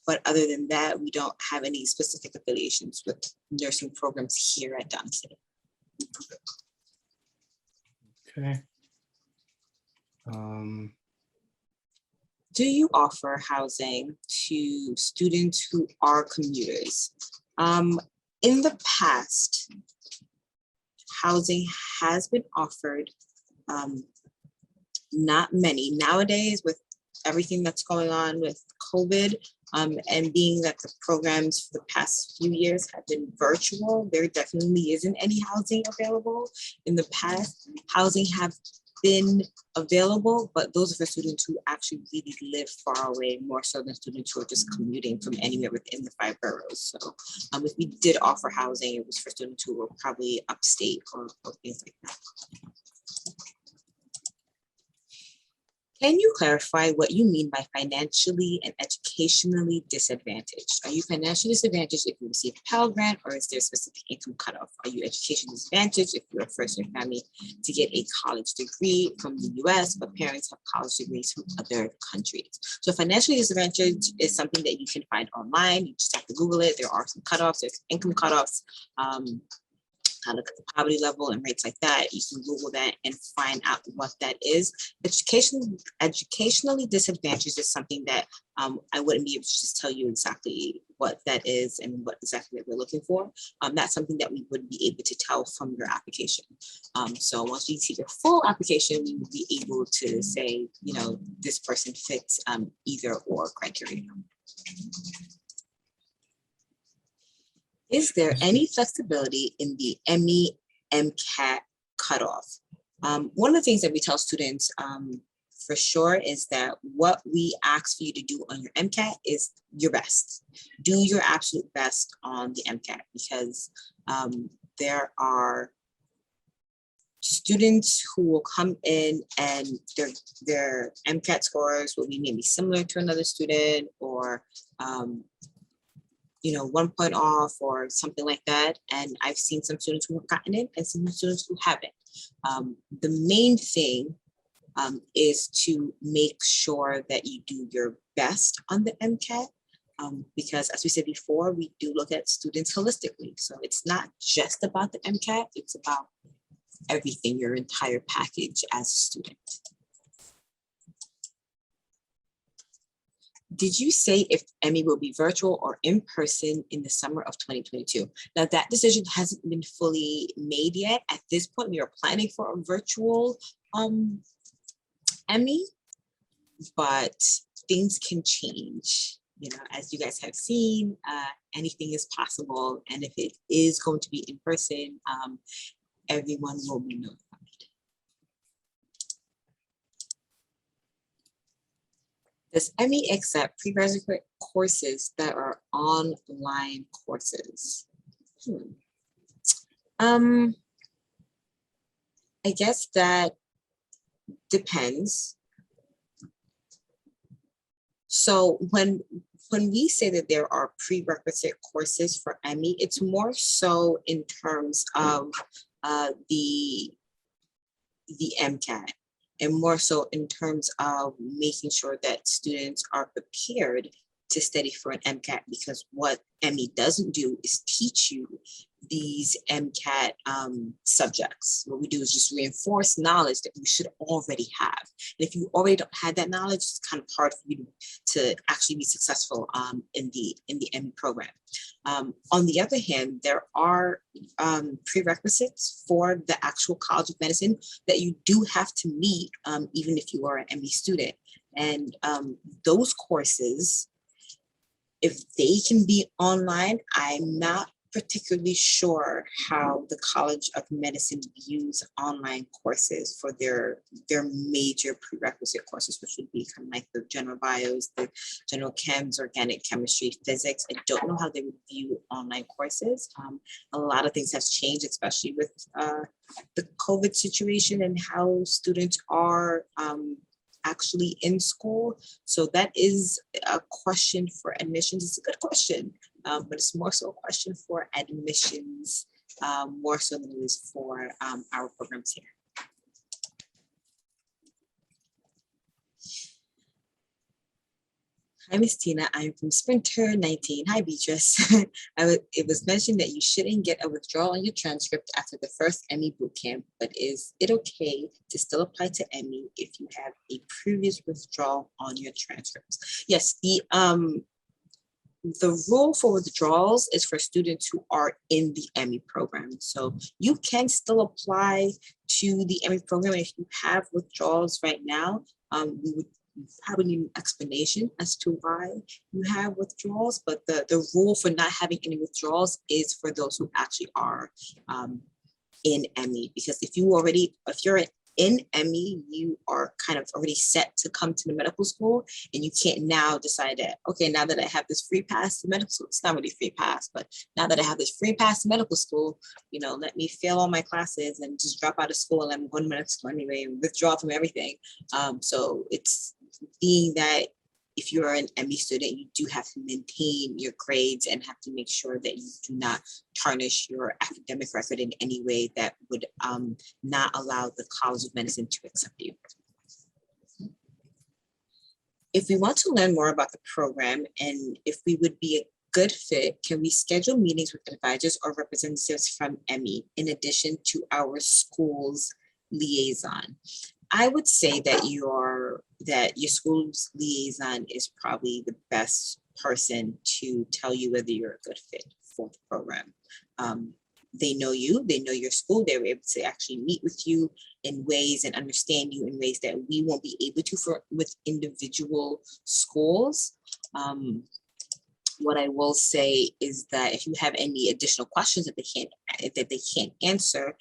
But other than that, we don't have any specific affiliations with nursing programs here at Downstate. Okay. Do you offer housing to students who are commuters? In the past, housing has been offered Not many. Nowadays, with everything that's going on with COVID, and being that the programs for the past few years have been virtual, there definitely isn't any housing available. In the past, housing have been available, but those are for students who actually really live far away, more so than students who are just commuting from anywhere within the 5 boroughs. So if we did offer housing, it was for students who were probably upstate or things like that. Can you clarify what you mean by financially and educationally disadvantaged? Are you financially disadvantaged if you receive a Pell Grant, or is there a specific income cutoff? Are you educationally disadvantaged if you're first in your family to get a college degree from the US, but parents have college degrees from other countries? So financially disadvantaged is something that you can find online. You just have to Google it. There are some cutoffs, there's income cutoffs. Look at the poverty level and rates like that. You can Google that and find out what that is. Educationally disadvantaged is something that I wouldn't be able to just tell you exactly what that is and what exactly we're looking for. That's something that we would be able to tell from your application. So once we see your full application, we would be able to say, you know, this person fits either or criteria. Is there any flexibility in the Emmy MCAT cutoff? One of the things that we tell students for sure is that what we ask for you to do on your MCAT is your best. Do your absolute best on the MCAT, because there are students who will come in and their MCAT scores will be maybe similar to another student, or you know, 1 point off or something like that. And I've seen some students who have gotten it and some students who haven't. The main thing is to make sure that you do your best on the MCAT, because as we said before, we do look at students holistically. So it's not just about the MCAT, it's about everything, your entire package as a student. Did you say if Emmy will be virtual or in person in the summer of 2022? Now that decision hasn't been fully made yet. At this point, we are planning for a virtual Emmy, but things can change. You know, as you guys have seen, anything is possible. And if it is going to be in person, everyone will be notified. Does Emmy accept prerequisite courses that are online courses? I guess that depends. So when we say that there are prerequisite courses for Emmy, it's more so in terms of the MCAT, and more so in terms of making sure that students are prepared to study for an MCAT, because what Emmy doesn't do is teach you these MCAT subjects. What we do is just reinforce knowledge that you should already have. And if you already don't have that knowledge, it's kind of hard for you to actually be successful in the Emmy program. On the other hand, there are prerequisites for the actual College of Medicine that you do have to meet, even if you are an Emmy student. And those courses, if they can be online, I'm not particularly sure how the College of Medicine views online courses for their major prerequisite courses, which would be kind of like the general bios, the general chems, organic chemistry, physics. I don't know how they would view online courses. A lot of things have changed, especially with the COVID situation and how students are actually in school. So that is a question for admissions. It's a good question, but it's more so a question for admissions, more so than it is for our programs here. Hi, Miss Tina. I'm from Sprinter 19. Hi, Beatrice. It was mentioned that you shouldn't get a withdrawal on your transcript after the first Emmy bootcamp, but is it okay to still apply to Emmy if you have a previous withdrawal on your transcripts? Yes, the the rule for withdrawals is for students who are in the Emmy program. So you can still apply to the Emmy program. If you have withdrawals right now, we would probably need an explanation as to why you have withdrawals, but the rule for not having any withdrawals is for those who actually are in Emmy, because if you're in Emmy, you are kind of already set to come to the medical school, and you can't now decide that, okay, now that I have this free pass to medical school, it's not really free pass, but now that I have this free pass to medical school, let me fail all my classes and just drop out of school, and I'm going to medical school anyway, and withdraw from everything. So it's being that if you're an Emmy student, you do have to maintain your grades and have to make sure that you do not tarnish your academic record in any way that would not allow the College of Medicine to accept you. If we want to learn more about the program and if we would be a good fit, can we schedule meetings with advisors or representatives from Emmy in addition to our school's liaison? I would say that your school's liaison is probably the best person to tell you whether you're a good fit for the program. They know you, they know your school, they were able to actually meet with you in ways and understand you in ways that we won't be able to with individual schools. What I will say is that if you have any additional questions that they can't answer,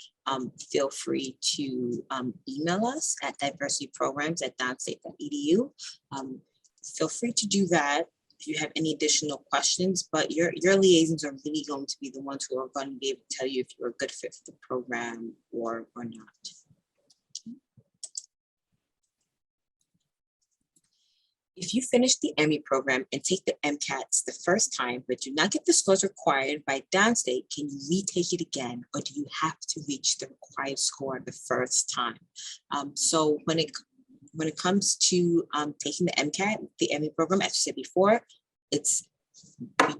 feel free to email us at diversityprograms@downstate.edu. Feel free to do that if you have any additional questions, but your liaisons are really going to be the ones who are going to be able to tell you if you're a good fit for the program or not. If you finish the Emmy program and take the MCATs the first time, but do not get the scores required by Downstate, can you retake it again, or do you have to reach the required score the first time? So when it comes to taking the MCAT, the Emmy program, as you said before, we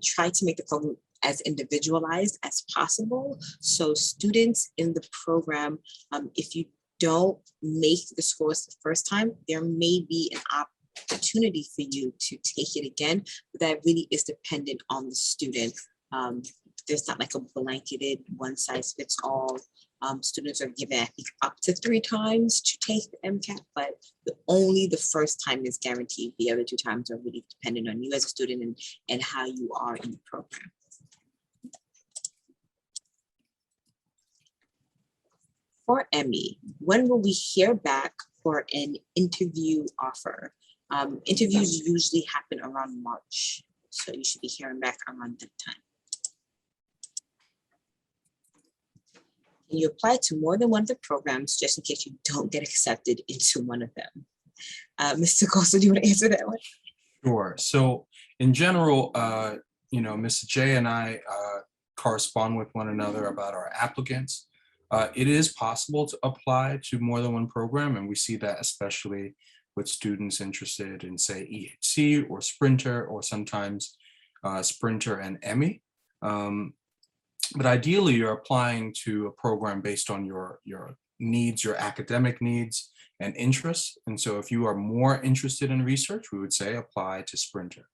try to make the program as individualized as possible. So students in the program, if you don't make the scores the first time, there may be an opportunity for you to take it again, but that really is dependent on the student. There's not like a blanketed one size fits all. Students are given, I think, up to 3 times to take the MCAT, but only the first time is guaranteed. The other 2 times are really dependent on you as a student and how you are in the program. For Emmy, when will we hear back for an interview offer? Interviews usually happen around March, so you should be hearing back around that time. Can you apply to more than one of the programs just in case you don't get accepted into one of them? Mr. Costa, do you want to answer that one? Sure. So in general, Mr. J and I correspond with one another about our applicants. It is possible to apply to more than one program, and we see that especially with students interested in, say, EHC or Sprinter, or sometimes Sprinter and Emmy. But ideally, you're applying to a program based on your needs, your academic needs and interests. And so if you are more interested in research, we would say apply to Sprinter.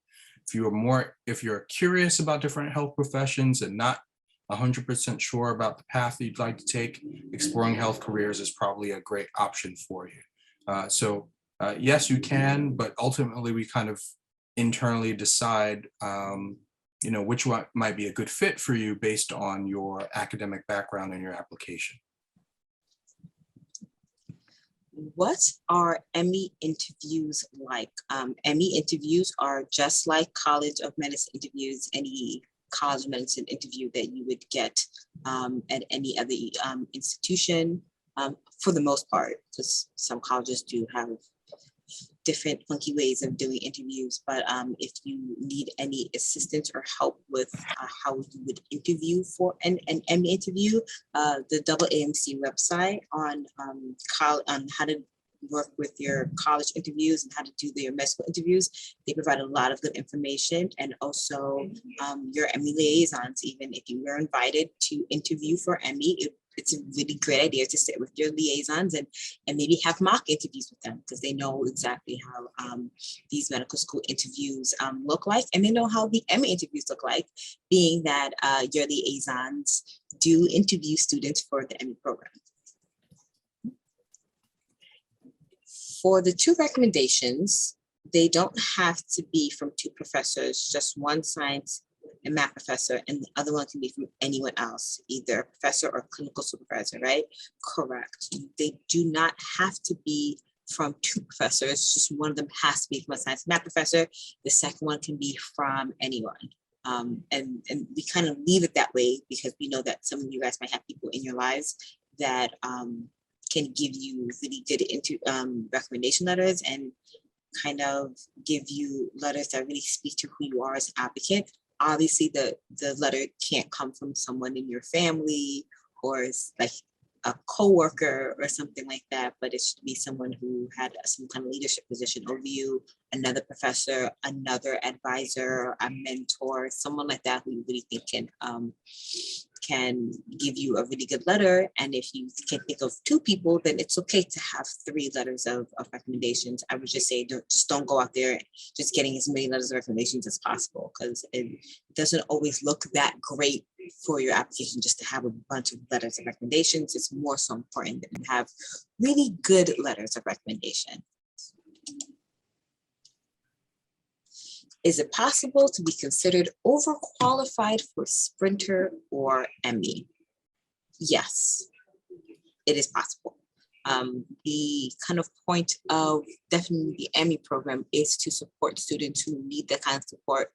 If you're curious about different health professions and not 100% sure about the path you'd like to take, exploring health careers is probably a great option for you. Yes, you can, but ultimately we kind of internally decide which one might be a good fit for you based on your academic background and your application. What are Emmy interviews like? Emmy interviews are just like College of Medicine interviews, any College of Medicine interview that you would get at any other institution, for the most part, because some colleges do have different funky ways of doing interviews. But if you need any assistance or help with how you would interview for an Emmy interview, the AAMC website on how to work with your college interviews and how to do their medical interviews, they provide a lot of good information. And also your Emmy liaisons, even if you were invited to interview for Emmy, it's a really great idea to sit with your liaisons and maybe have mock interviews with them, because they know exactly how these medical school interviews look like, and they know how the Emmy interviews look like, being that your liaisons do interview students for the Emmy program. For the 2 recommendations, they don't have to be from 2 professors, just one science and math professor, and the other one can be from anyone else, either a professor or clinical supervisor, right? Correct. They do not have to be from 2 professors, just one of them has to be from a science and math professor. The second one can be from anyone. And we kind of leave it that way because we know that some of you guys might have people in your lives that can give you really good recommendation letters and kind of give you letters that really speak to who you are as an advocate. Obviously, the letter can't come from someone in your family or like a coworker or something like that, but it should be someone who had some kind of leadership position over you, another professor, another advisor, a mentor, someone like that who you really think can give you a really good letter. And if you can think of 2 people, then it's okay to have 3 letters of recommendations. I would just say don't go out there just getting as many letters of recommendations as possible, because it doesn't always look that great for your application just to have a bunch of letters of recommendations. It's more so important that you have really good letters of recommendation. Is it possible to be considered overqualified for Sprinter or Emmy? Yes, it is possible. The kind of point of definitely the Emmy program is to support students who need that kind of support.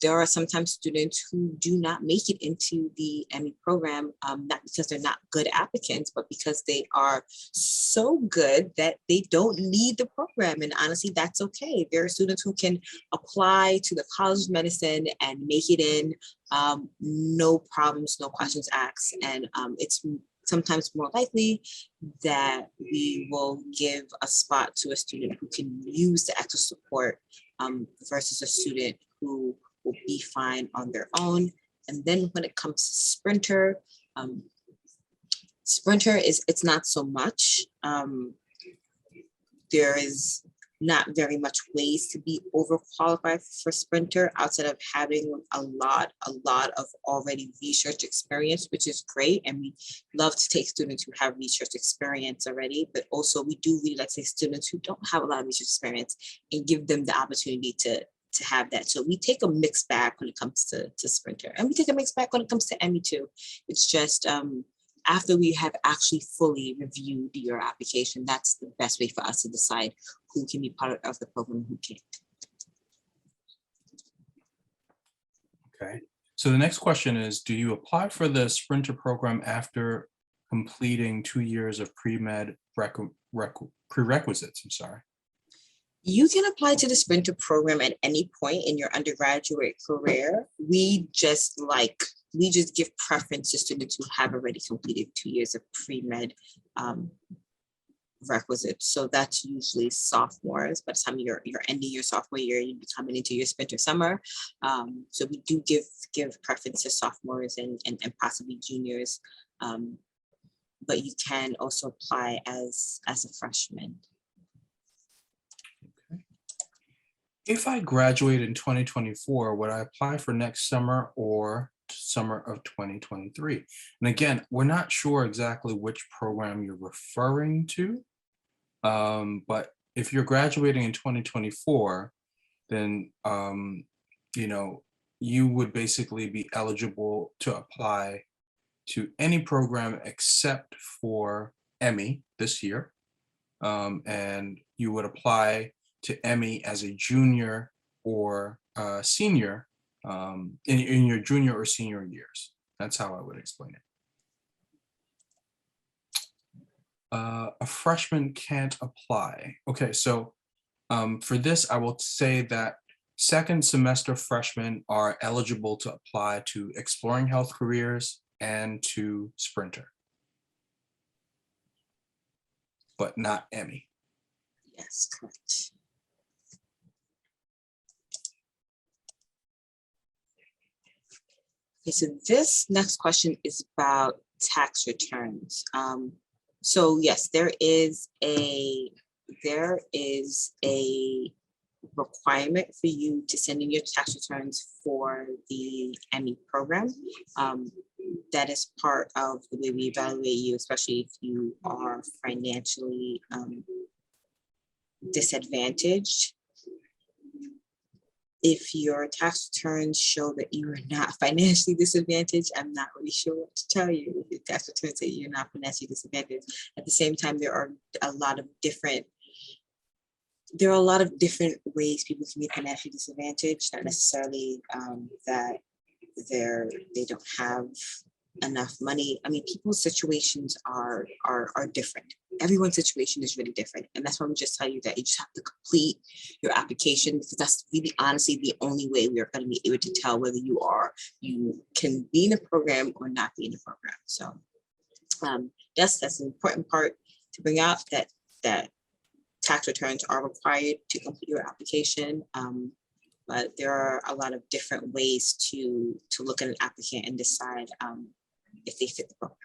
There are sometimes students who do not make it into the Emmy program, not because they're not good applicants, but because they are so good that they don't need the program. And honestly, that's okay. There are students who can apply to the College of Medicine and make it in, no problems, no questions asked. And it's sometimes more likely that we will give a spot to a student who can use the extra support versus a student who will be fine on their own. And then when it comes to Sprinter, it's not so much. There is not very much ways to be overqualified for Sprinter outside of having a lot of already research experience, which is great. And we love to take students who have research experience already, but also we do really like to take students who don't have a lot of research experience and give them the opportunity to have that. So we take a mixed bag when it comes to Sprinter, and we take a mixed bag when it comes to Emmy too. It's just after we have actually fully reviewed your application, that's the best way for us to decide who can be part of the program and who can't. Okay, so the next question is, do you apply for the Sprinter program after completing 2 years of pre-med prerequisites? I'm sorry. You can apply to the Sprinter program at any point in your undergraduate career. We just give preference to students who have already completed 2 years of pre-med requisites. So that's usually sophomores. By the time you're ending your sophomore year, you'd be coming into your Sprinter summer. So we do give preference to sophomores and possibly juniors. But you can also apply as a freshman. If I graduate in 2024, would I apply for next summer or summer of 2023? And again, we're not sure exactly which program you're referring to, but if you're graduating in 2024, then you would basically be eligible to apply to any program except for Emmy this year, and you would apply to Emmy as a junior or senior in your junior or senior years. That's how I would explain it. A freshman can't apply. Okay, so for this, I will say that second semester freshmen are eligible to apply to Exploring Health Careers and to Sprinter, but not Emmy. Yes, correct. Okay, so this next question is about tax returns. So yes, there is a requirement for you to send in your tax returns for the Emmy program. That is part of the way we evaluate you, especially if you are financially disadvantaged. If your tax returns show that you are not financially disadvantaged, I'm not really sure what to tell you. If your tax returns say you're not financially disadvantaged, at the same time, there are a lot of different ways people can be financially disadvantaged, not necessarily that they don't have enough money. I mean, people's situations are different. Everyone's situation is really different. And that's why we just tell you that you just have to complete your application, because that's really honestly the only way we are going to be able to tell whether you can be in a program or not be in a program. So yes, that's an important part to bring out, that tax returns are required to complete your application. But there are a lot of different ways to look at an applicant and decide if they fit the program.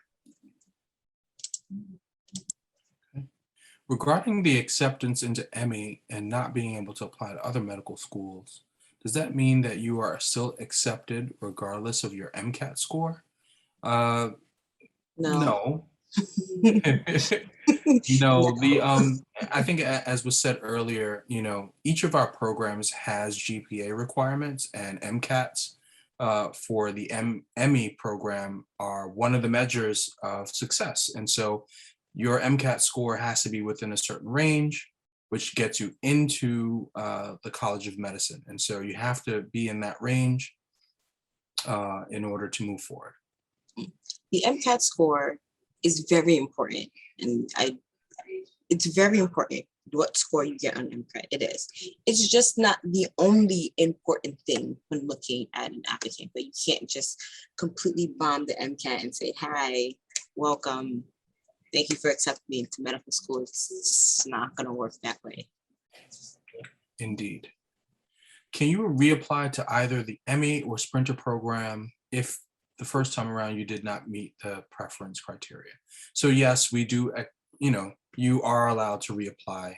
Regarding the acceptance into Emmy and not being able to apply to other medical schools, does that mean that you are still accepted regardless of your MCAT score? No. No. I think as was said earlier, each of our programs has GPA requirements, and MCATs for the Emmy program are one of the measures of success. And so your MCAT score has to be within a certain range, which gets you into the College of Medicine. And so you have to be in that range in order to move forward. The MCAT score is very important, and it's very important what score you get on MCAT. It is. It's just not the only important thing when looking at an applicant, but you can't just completely bomb the MCAT and say, hi, welcome, thank you for accepting me into medical school. It's not going to work that way. Indeed. Can you reapply to either the Emmy or Sprinter program if the first time around you did not meet the preference criteria? So yes, we do, you are allowed to reapply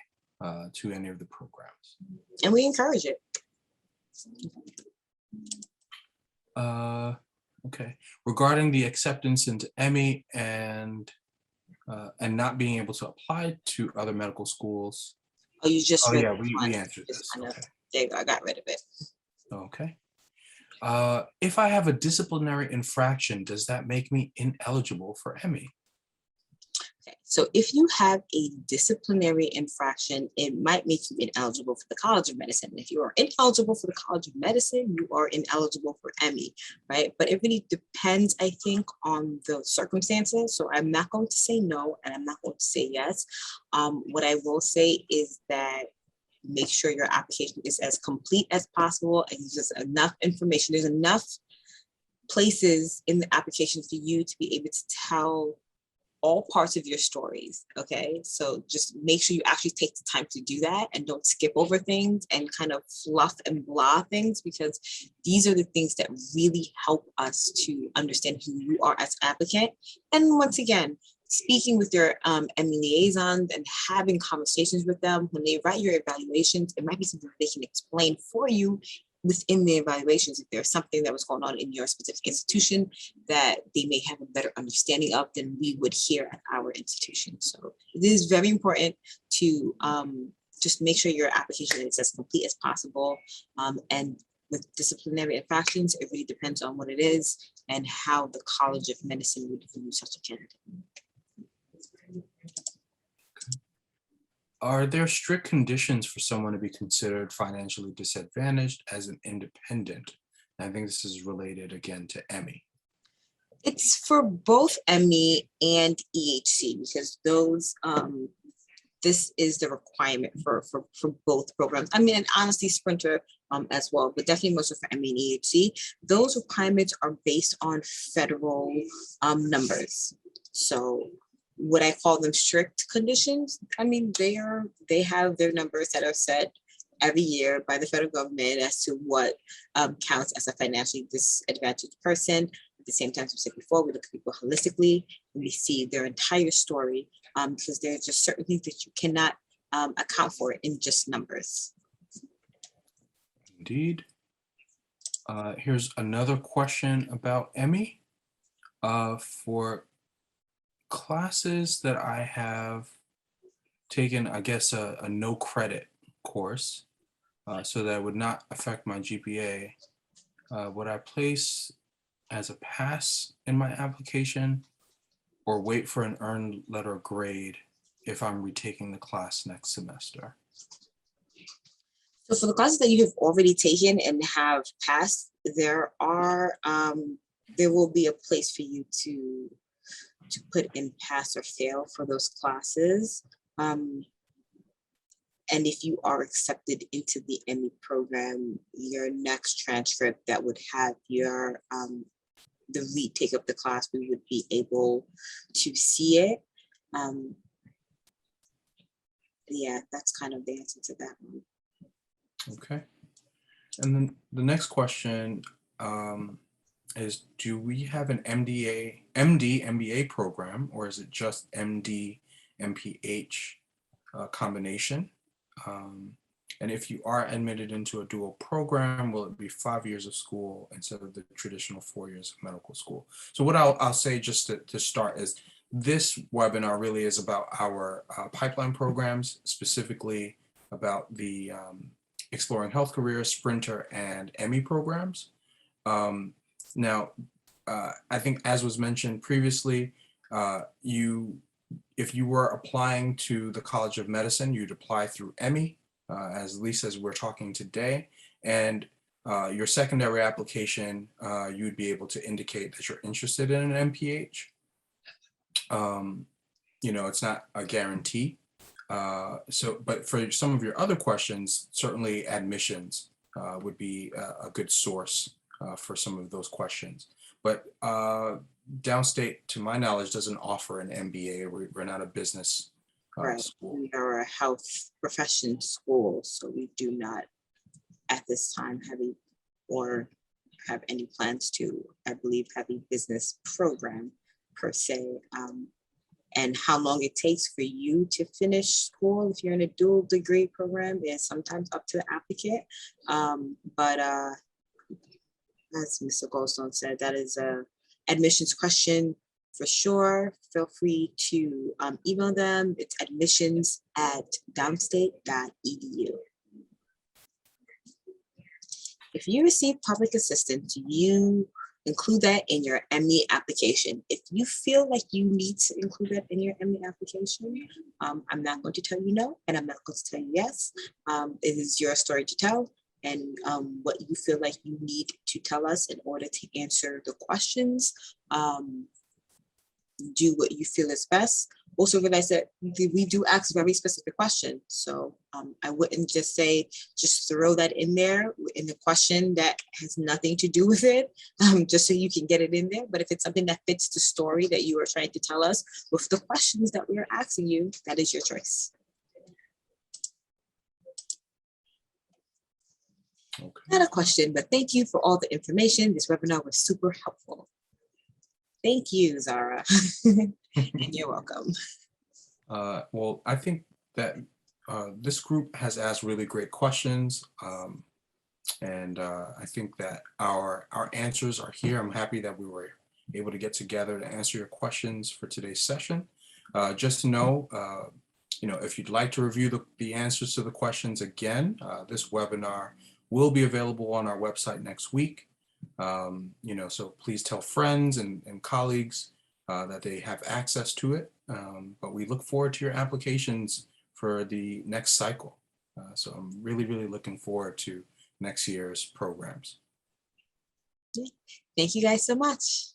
to any of the programs. And we encourage it. Okay. Regarding the acceptance into Emmy and not being able to apply to other medical schools. Oh, you just Oh read yeah, this we one. answered this. Okay. There you go, I got rid of it. Okay. If I have a disciplinary infraction, does that make me ineligible for Emmy? Okay, so if you have a disciplinary infraction, it might make you ineligible for the College of Medicine. If you are ineligible for the College of Medicine, you are ineligible for Emmy, right? But it really depends, I think, on the circumstances. So I'm not going to say no, and I'm not going to say yes. What I will say is that make sure your application is as complete as possible, and just enough information. There's enough places in the application for you to be able to tell all parts of your stories. Okay, so just make sure you actually take the time to do that and don't skip over things and kind of fluff and blah things, because these are the things that really help us to understand who you are as an applicant. And once again, speaking with your Emmy liaisons and having conversations with them when they write your evaluations, it might be something they can explain for you within the evaluations. If there's something that was going on in your specific institution that they may have a better understanding of than we would here at our institution. So it is very important to just make sure your application is as complete as possible. And with disciplinary infractions, it really depends on what it is and how the College of Medicine would view such a candidate. Are there strict conditions for someone to be considered financially disadvantaged as an independent? And I think this is related again to Emmy. It's for both Emmy and EHC, because those, this is the requirement for both programs. I mean, and honestly, Sprinter as well, but definitely most for Emmy and EHC. Those requirements are based on federal numbers. So would I call them strict conditions? I mean, they have their numbers that are set every year by the federal government as to what counts as a financially disadvantaged person. At the same time, as we said before, we look at people holistically and we see their entire story, because there are just certain things that you cannot account for in just numbers. Indeed. Here's another question about Emmy. For classes that I have taken, I guess, a no credit course, so that would not affect my GPA, would I place as a pass in my application or wait for an earned letter grade if I'm retaking the class next semester? So for the classes that you have already taken and have passed, there will be a place for you to put in pass or fail for those classes. And if you are accepted into the Emmy program, your next transcript that would have your the retake of the class, we would be able to see it. Yeah, that's kind of the answer to that one. Okay. And then the next question is, do we have an MD MBA program, or is it just MD MPH combination? And if you are admitted into a dual program, will it be 5 years of school instead of the traditional 4 years of medical school? So what I'll say just to start is, this webinar really is about our pipeline programs, specifically about the Exploring Health Careers, Sprinter, and Emmy programs. Now, I think, as was mentioned previously, if you were applying to the College of Medicine, you'd apply through Emmy, as least as we're talking today. And your secondary application, you'd be able to indicate that you're interested in an MPH. It's not a guarantee. But for some of your other questions, certainly admissions would be a good source for some of those questions. But Downstate, to my knowledge, doesn't offer an MBA. We're not a business Right. school. We are a health profession school, so we do not at this time have any plans to, I believe, have a business program per se. And how long it takes for you to finish school if you're in a dual degree program is sometimes up to the applicant. But as Mr. Goldstone said, that is a admissions question for sure. Feel free to email them. It's admissions@downstate.edu. If you receive public assistance, you include that in your Emmy application. If you feel like you need to include that in your Emmy application, I'm not going to tell you no, and I'm not going to tell you yes. It is your story to tell, and what you feel like you need to tell us in order to answer the questions. Do what you feel is best. Also realize that we do ask very specific questions. So I wouldn't just say, just throw that in there in the question that has nothing to do with it, just so you can get it in there. But if it's something that fits the story that you are trying to tell us with the questions that we are asking you, that is your choice. Okay. Not a question, but thank you for all the information. This webinar was super helpful. Thank you, Zara. And you're welcome. Well, I think that this group has asked really great questions. And I think that our answers are here. I'm happy that we were able to get together to answer your questions for today's session. Just to know, if you'd like to review the answers to the questions again, this webinar will be available on our website next week. So please tell friends and colleagues that they have access to it. But we look forward to your applications for the next cycle. So I'm really, really looking forward to next year's programs. Thank you guys so much.